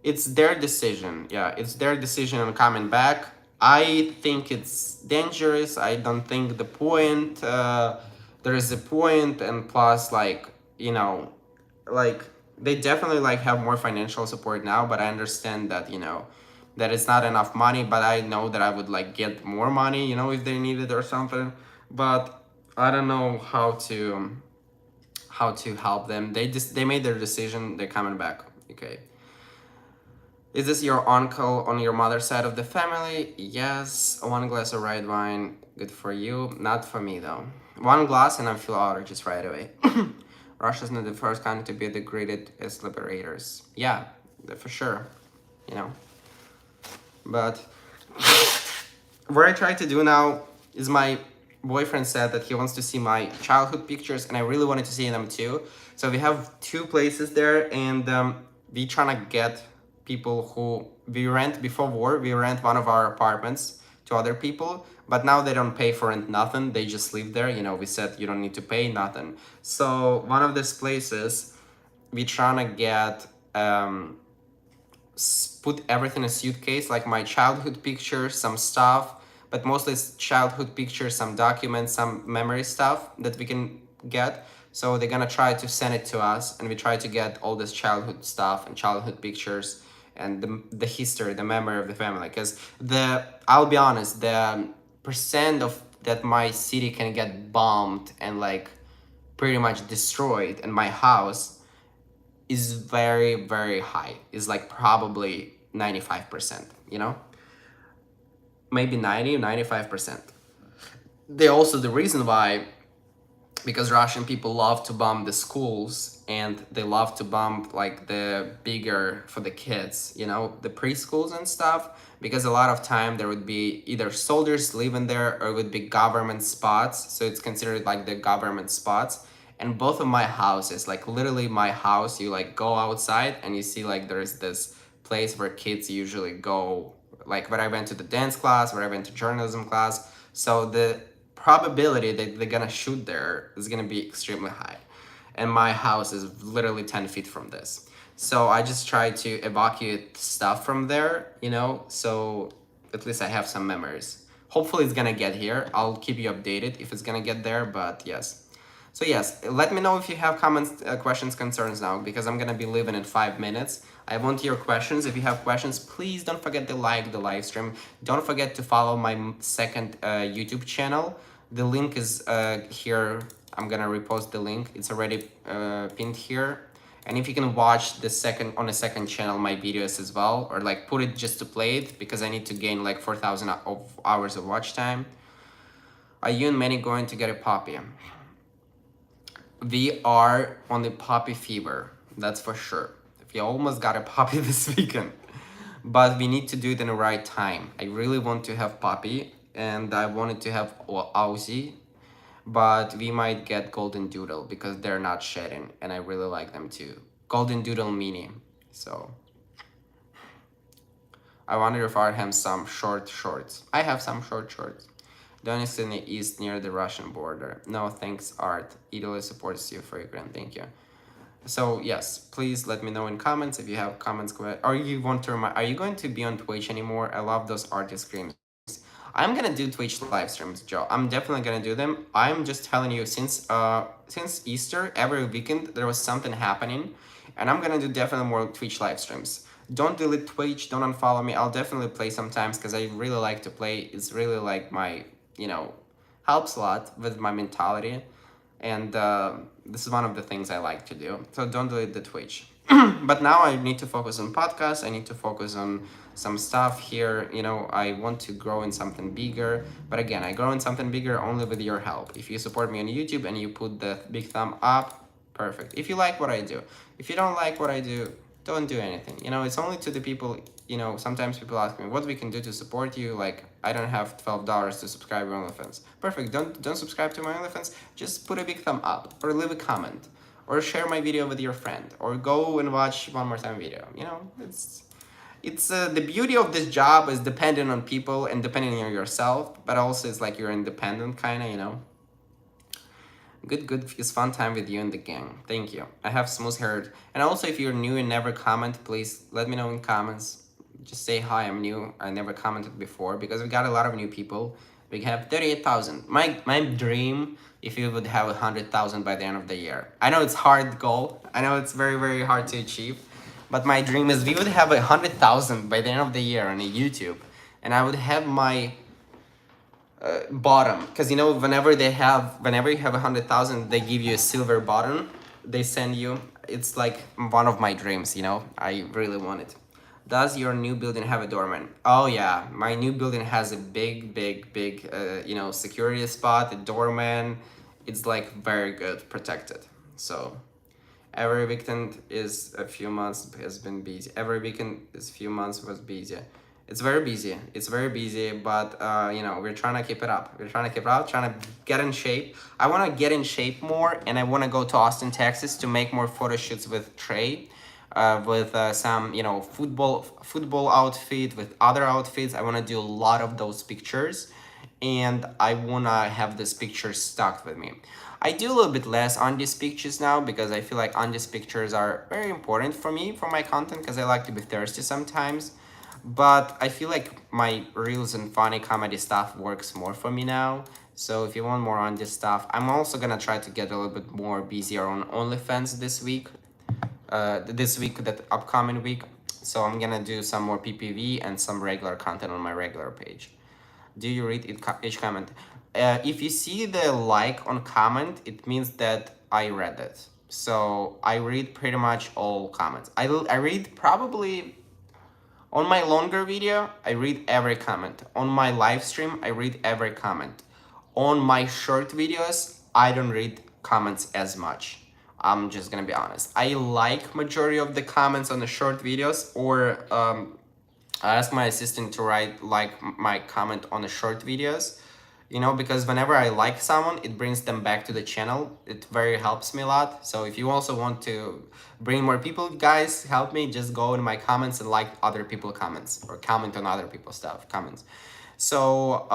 it's their decision. Yeah, it's their decision on coming back. I think it's dangerous. I don't think the point, there is a point, and plus, like, you know, like, they definitely, like, have more financial support now, but I understand that, you know, that it's not enough money, but I know that I would like get more money, you know, if they need it or something. But I don't know how to help them. They made their decision. They're coming back. Okay. Is this your uncle on your mother's side of the family? Yes. One glass of red wine. Good for you. Not for me though. One glass and I feel allergies right away. Russia's not the first country to be degraded as liberators. Yeah, for sure. You know. But what I try to do now is my boyfriend said that he wants to see my childhood pictures and I really wanted to see them too. So we have two places there and we trying to get people who we rent before war. We rent one of our apartments to other people, but now they don't pay for rent nothing. They just live there. You know, we said you don't need to pay nothing. So one of these places we trying to get put everything in a suitcase, like my childhood pictures, some stuff, but mostly it's childhood pictures, some documents, some memory stuff that we can get. So they're gonna try to send it to us, and we try to get all this childhood stuff and childhood pictures and the history, the memory of the family. Because I'll be honest, the percent of that my city can get bombed and like pretty much destroyed, and my house is very, very high. Is like probably 95%, you know? Maybe 90, 95%. They also, the reason why, because Russian people love to bomb the schools and they love to bomb like the bigger for the kids, you know, the preschools and stuff, because a lot of time there would be either soldiers living there or it would be government spots. So it's considered like the government spots. And both of my houses, like literally my house, you like go outside and you see like there's this place where kids usually go, like where I went to the dance class, where I went to journalism class. So the probability that they're gonna shoot there is gonna be extremely high. And my house is literally 10 feet from this. So I just try to evacuate stuff from there, you know, so at least I have some memories. Hopefully it's gonna get here. I'll keep you updated if it's gonna get there, but yes. So yes, let me know if you have comments, questions, concerns now, because I'm gonna be leaving in 5 minutes. I want your questions. If you have questions, please don't forget to like the live stream. Don't forget to follow my second YouTube channel. The link is here. I'm gonna repost the link. It's already pinned here. And if you can watch on the second channel my videos as well, or like put it just to play it, because I need to gain like 4,000 hours of watch time. Are you and Manny going to get a puppy? We are on the puppy fever, that's for sure. We almost got a puppy this weekend, but we need to do it in the right time. I really want to have puppy, and I wanted to have Aussie, but we might get Golden Doodle because they're not shedding, and I really like them too. Golden Doodle mini. So I wonder if I have some short shorts. I have some short shorts. Donetsk in the east near the Russian border. No, thanks, Art. Italy supports you for Ukraine. Thank you. So yes, please let me know in comments if you have comments. Or you want to remind? Are you going to be on Twitch anymore? I love those artist screams. I'm gonna do Twitch live streams, Joe. I'm definitely gonna do them. I'm just telling you, since Easter, every weekend there was something happening, and I'm gonna do definitely more Twitch live streams. Don't delete Twitch. Don't unfollow me. I'll definitely play sometimes because I really like to play. It's really like my, you know, helps a lot with my mentality, and this is one of the things I like to do. So don't delete the Twitch. But now I need to focus on podcasts. I need to focus on some stuff here. You know, I want to grow in something bigger. But again, I grow in something bigger only with your help. If you support me on YouTube and you put the big thumb up, perfect. If you like what I do. If you don't like what I do, don't do anything. You know, it's only to the people, you know, sometimes people ask me what we can do to support you. Like, I don't have $12 to subscribe to OnlyFans. Perfect. Don't subscribe to my OnlyFans. Just put a big thumb up or leave a comment or share my video with your friend or go and watch one more time video. You know, it's the beauty of this job is dependent on people and depending on yourself, but also it's like you're independent kind of, you know. Good, it's fun time with you and the gang. Thank you. I have smooth hair. And also, if you're new and never comment, please let me know in comments. Just say hi, I'm new. I never commented before because we got a lot of new people. We have 38,000. My dream, if you would have 100,000 by the end of the year. I know it's hard goal. I know it's very, very hard to achieve. But my dream is we would have 100,000 by the end of the year on YouTube, and I would have my bottom, because you know whenever you have 100,000, they give you a silver button. They send you. It's like one of my dreams. You know, I really want it. Does your new building have a doorman? Oh yeah, my new building has a big you know, security spot, a doorman. It's like very good protected. So every weekend is a few months has been busy. Every weekend is few months was busy. It's very busy. It's very busy, but you know, we're trying to keep it up. We're trying to keep it up, trying to get in shape. I want to get in shape more, and I want to go to Austin, Texas to make more photo shoots with Trey, with some, you know, football outfit, with other outfits. I want to do a lot of those pictures, and I want to have this picture stuck with me. I do a little bit less on these pictures now because I feel like on these pictures are very important for me, for my content, because I like to be thirsty sometimes. But I feel like my reels and funny comedy stuff works more for me now. So if you want more on this stuff, I'm also gonna try to get a little bit more busier on OnlyFans this week. That upcoming week. So I'm gonna do some more PPV and some regular content on my regular page. Do you read each comment? If you see the like on comment, it means that I read it. So I read pretty much all comments. I read probably on my longer video, I read every comment. On my live stream, I read every comment. On my short videos, I don't read comments as much. I'm just gonna be honest. I like majority of the comments on the short videos, or I ask my assistant to write like my comment on the short videos, you know, because whenever I like someone, it brings them back to the channel. It very helps me a lot. So if you also want to bring more people, guys, help me, just go in my comments and like other people's comments, or comment on other people's stuff comments. So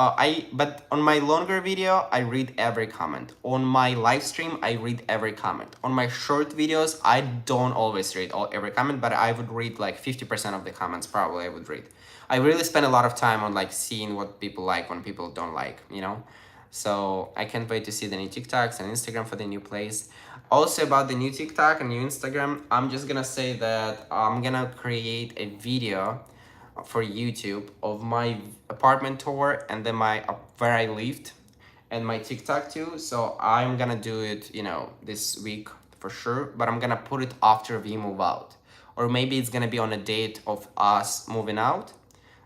but on my longer video, I read every comment. On my live stream, I read every comment. On my short videos, I don't always read every comment, but I would read like 50% of the comments. Probably I would read. I really spend a lot of time on like seeing what people like, when people don't like, you know. So I can't wait to see the new TikToks and Instagram for the new place. Also about the new TikTok and new Instagram, I'm just gonna say that I'm gonna create a video for YouTube of my apartment tour, and then my where I lived, and my TikTok too. So I'm gonna do it, you know, this week for sure, but I'm gonna put it after we move out, or maybe it's gonna be on a date of us moving out.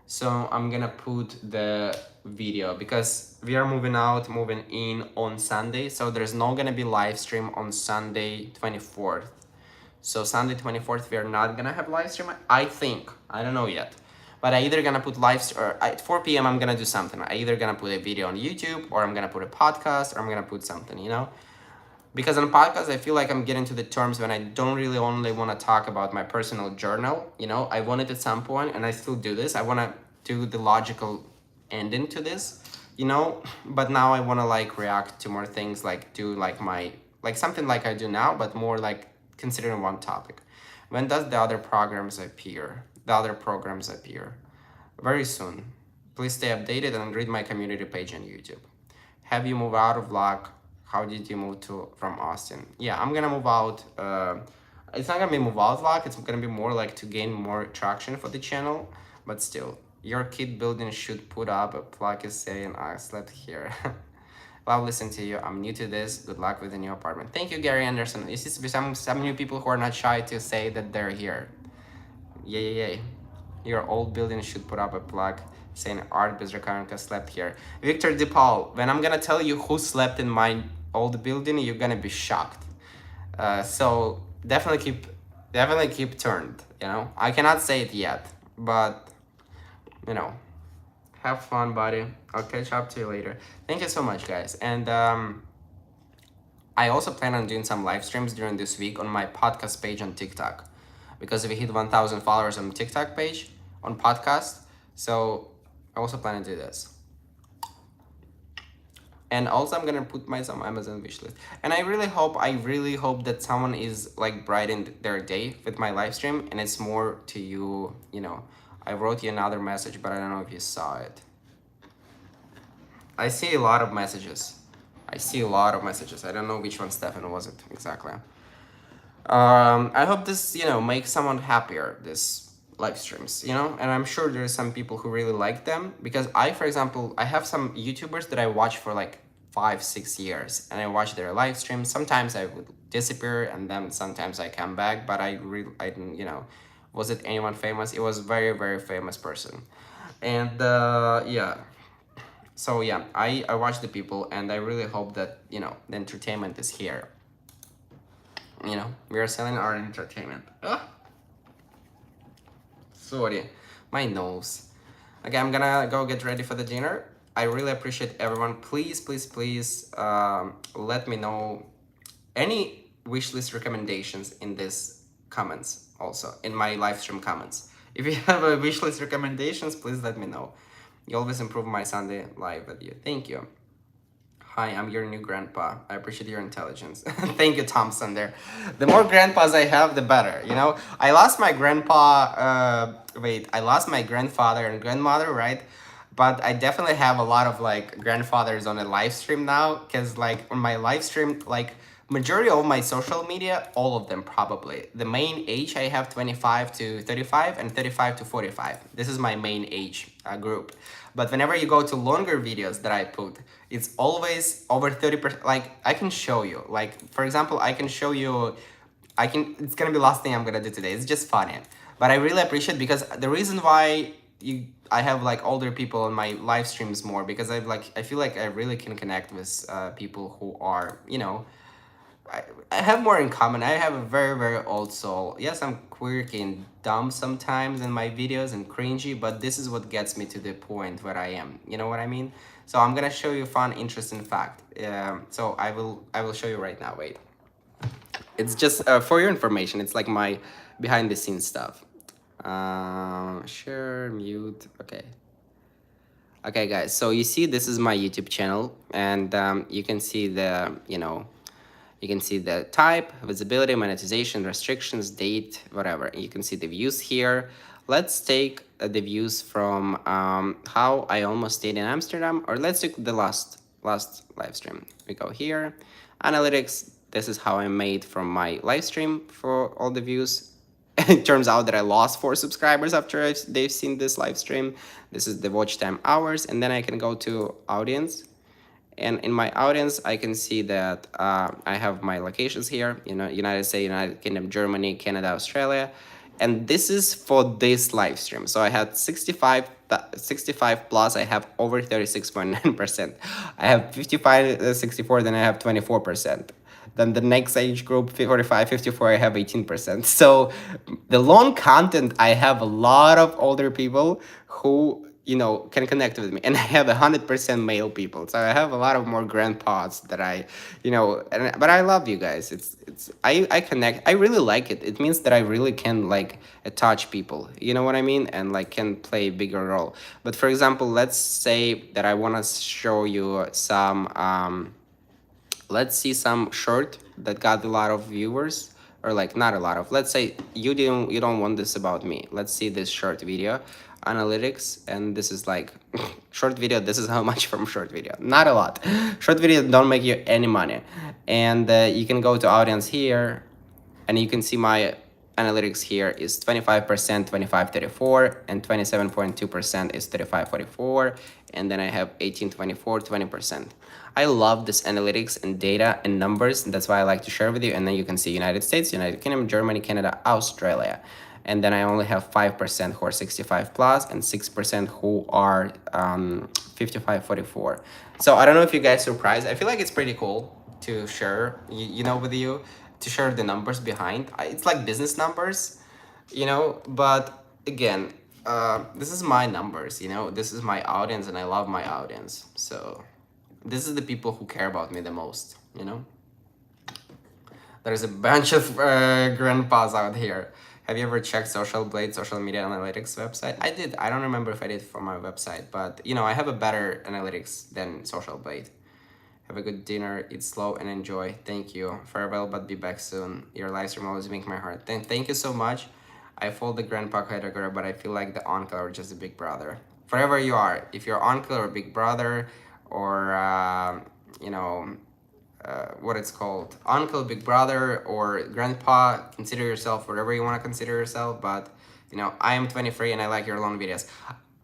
So I'm gonna put the video because we are moving out, moving in on Sunday. So there's not gonna be live stream on Sunday 24th. So Sunday 24th, we are not gonna have live stream. I think, I don't know yet. But I either gonna put or at 4 p.m. I'm gonna do something. I either gonna put a video on YouTube, or I'm gonna put a podcast, or I'm gonna put something, you know? Because on podcasts, I feel like I'm getting to the terms when I don't really only want to talk about my personal journal. You know, I wanted at some point, and I still do this, I want to do the logical ending to this, you know? But now I want to like react to more things, like do like my, like something like I do now, but more like considering one topic. When does the other programs appear? The other programs appear very soon. Please stay updated and read my community page on YouTube. Have you moved out of vlog? How did you move from Austin? Yeah, I'm gonna move out. It's not gonna be move out vlog. It's gonna be more like to gain more traction for the channel. But still, your kid building should put up a plug is saying I slept here. Love listening to you. I'm new to this. Good luck with the new apartment. Thank you, Gary Anderson. This is some new people who are not shy to say that they're here. Yay. Your old building should put up a plaque saying Art Bezrakarenko slept here. Victor DePaul, when I'm gonna tell you who slept in my old building, you're gonna be shocked. So definitely keep turned, you know. I cannot say it yet, but you know, have fun, buddy. I'll catch up to you later. Thank you so much, guys. And I also plan on doing some live streams during this week on my podcast page on TikTok, because we hit 1,000 followers on TikTok page on podcast. So I also plan to do this. And also I'm gonna put my some Amazon wishlist. And I really hope that someone is like brightened their day with my live stream, and it's more to you, you know. I wrote you another message, but I don't know if you saw it. I see a lot of messages. I don't know which one, Stefan, was it exactly. I hope this, makes someone happier, this live streams, and I'm sure there's some people who really like them because for example, I have some YouTubers that I watch for like 5, 6 years and I watch their live streams. Sometimes I would disappear and then sometimes I come back, but I didn't, was it anyone famous? It was very, very famous person. And yeah, so yeah, I watch the people and I really hope that, the entertainment is here. We are selling our entertainment. Sorry, my nose. Okay, I'm gonna go get ready for the dinner. I really appreciate everyone. Please, please, please, let me know any wishlist recommendations in this comments, also in my live stream comments. If you have a wishlist recommendations, please let me know. You always improve my Sunday live with you. Thank you. Hi, I'm your new grandpa. I appreciate your intelligence. Thank you, Tom Sunder. The more grandpas I have, the better. I lost my grandpa. I lost my grandfather and grandmother, right? But I definitely have a lot of like grandfathers on a live stream now, because like on my live stream, like majority of my social media, all of them probably. The main age I have 25 to 35 and 35 to 45. This is my main age group. But whenever you go to longer videos that I put, it's always over 30%. Like I can show you, like for example, I can show you, it's gonna be the last thing I'm gonna do today. It's just funny. But I really appreciate, because the reason why I have like older people on my live streams more, because I feel like I really can connect with people who are, I have more in common. I have a very, very old soul. Yes, I'm quirky and dumb sometimes in my videos and cringy, but this is what gets me to the point where I am. You know what I mean? So I'm gonna show you a fun, interesting fact. So I will show you right now. Wait. It's just for your information. It's like my behind the scenes stuff. Share, mute. Okay. Okay, guys. So you see, this is my YouTube channel, and you can see you can see the type, visibility, monetization, restrictions, date, whatever. You can see the views here. Let's take the views from how I almost stayed in Amsterdam, or let's take the last live stream. We go here, analytics. This is how I made from my live stream for all the views. It turns out that I lost 4 subscribers after they've seen this live stream. This is the watch time hours, and then I can go to audience. And in my audience, I can see that I have my locations here, United States, United Kingdom, Germany, Canada, Australia. And this is for this live stream. So I had 65 plus, I have over 36.9%. I have 55, 64, then I have 24%. Then the next age group, 45, 54, I have 18%. So the long content, I have a lot of older people who can connect with me, and I have 100% male people, so I have a lot of more grandpas that but I love you guys. I connect. I really like it. It means that I really can like touch people, you know what I mean, and like can play a bigger role. But for example, let's say that I want to show you some let's see some short that got a lot of viewers, or like not a lot of, let's say you don't want this about me. Let's see this short video, analytics, and this is like short video. This is how much from short video, not a lot. Short video don't make you any money. And you can go to audience here, and you can see my analytics here is 25%, 2534, and 27.2% is 3544, and then I have 1824, 20%. I love this analytics and data and numbers, and that's why I like to share with you. And then you can see United States, United Kingdom, Germany, Canada, Australia. And then I only have 5% who are 65 plus and 6% who are 55, 44. So I don't know if you guys surprised. I feel like it's pretty cool to share, with you, to share the numbers behind. It's like business numbers, but again, this is my numbers, this is my audience, and I love my audience. So this is the people who care about me the most, There's a bunch of grandpas out here. Have you ever checked Social Blade social media analytics website? I did. I don't remember if I did for my website, but I have a better analytics than Social Blade. Have a good dinner, eat slow, and enjoy. Thank you. Farewell, but be back soon. Your live stream always make my heart. Thank you so much. I follow the grandpa category, but I feel like the uncle or just a big brother. Forever you are. If you're uncle or big brother, or what it's called, uncle, big brother, or grandpa. Consider yourself whatever you want to consider yourself, but you know, I am 23 and I like your long videos.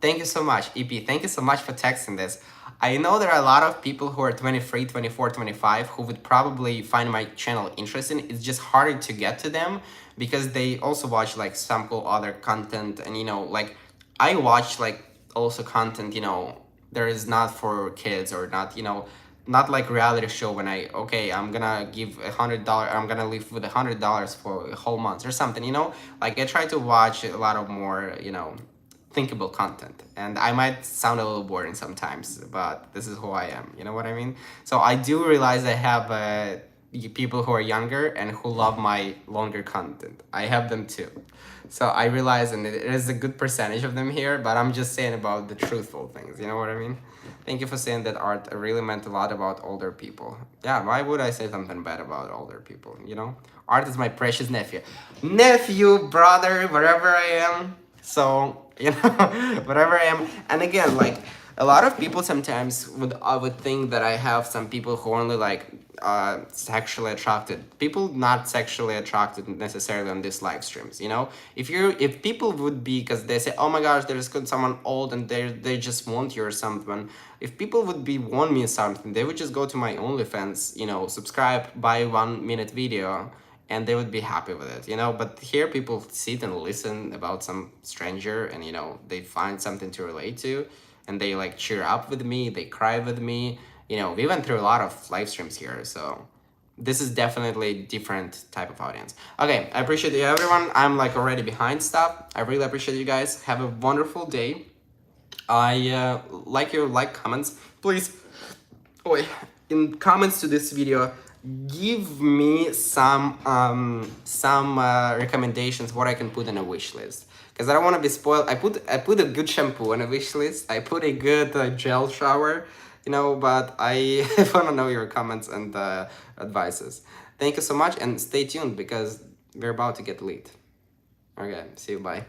Thank you so much, EP. Thank you so much for texting this. I know there are a lot of people who are 23, 24, 25 who would probably find my channel interesting. It's just harder to get to them because they also watch like some cool other content, and you know, like I watch like also content, you know, there is not for kids or not, you know, not like reality show when I, okay, I'm gonna give $100, I'm gonna live with $100 for a whole month or something, you know, like I try to watch a lot of more, you know, thinkable content, and I might sound a little boring sometimes, but this is who I am, you know what I mean? So I do realize I have people who are younger and who love my longer content. I have them too. So I realize, and it is a good percentage of them here, but I'm just saying about the truthful things, you know what I mean? Thank you for saying that art really meant a lot about older people. Yeah, why would I say something bad about older people, you know? Art is my precious nephew. Nephew, brother, wherever I am. So, you know, whatever I am. And again, like, a lot of people sometimes would think that I have some people who only like sexually attracted people, not sexually attracted necessarily on these live streams, you know. If people would be, because they say, oh my gosh, there's someone old and they just want you or something. If people would be want me something, they would just go to my OnlyFans, you know, subscribe, buy 1 minute video, and they would be happy with it, you know. But here people sit and listen about some stranger, and you know, they find something to relate to, and they like cheer up with me, they cry with me. You know, we went through a lot of live streams here, so this is definitely a different type of audience. Okay, I appreciate you everyone. I'm like already behind stuff. I really appreciate you guys. Have a wonderful day. I like your comments. Please, in comments to this video, give me some recommendations what I can put in a wish list, because I don't want to be spoiled. I put a good shampoo on a wish list. I put a good gel shower, you know, but I want to know your comments and advices. Thank you so much, and stay tuned because we're about to get lit. Okay, see you, bye.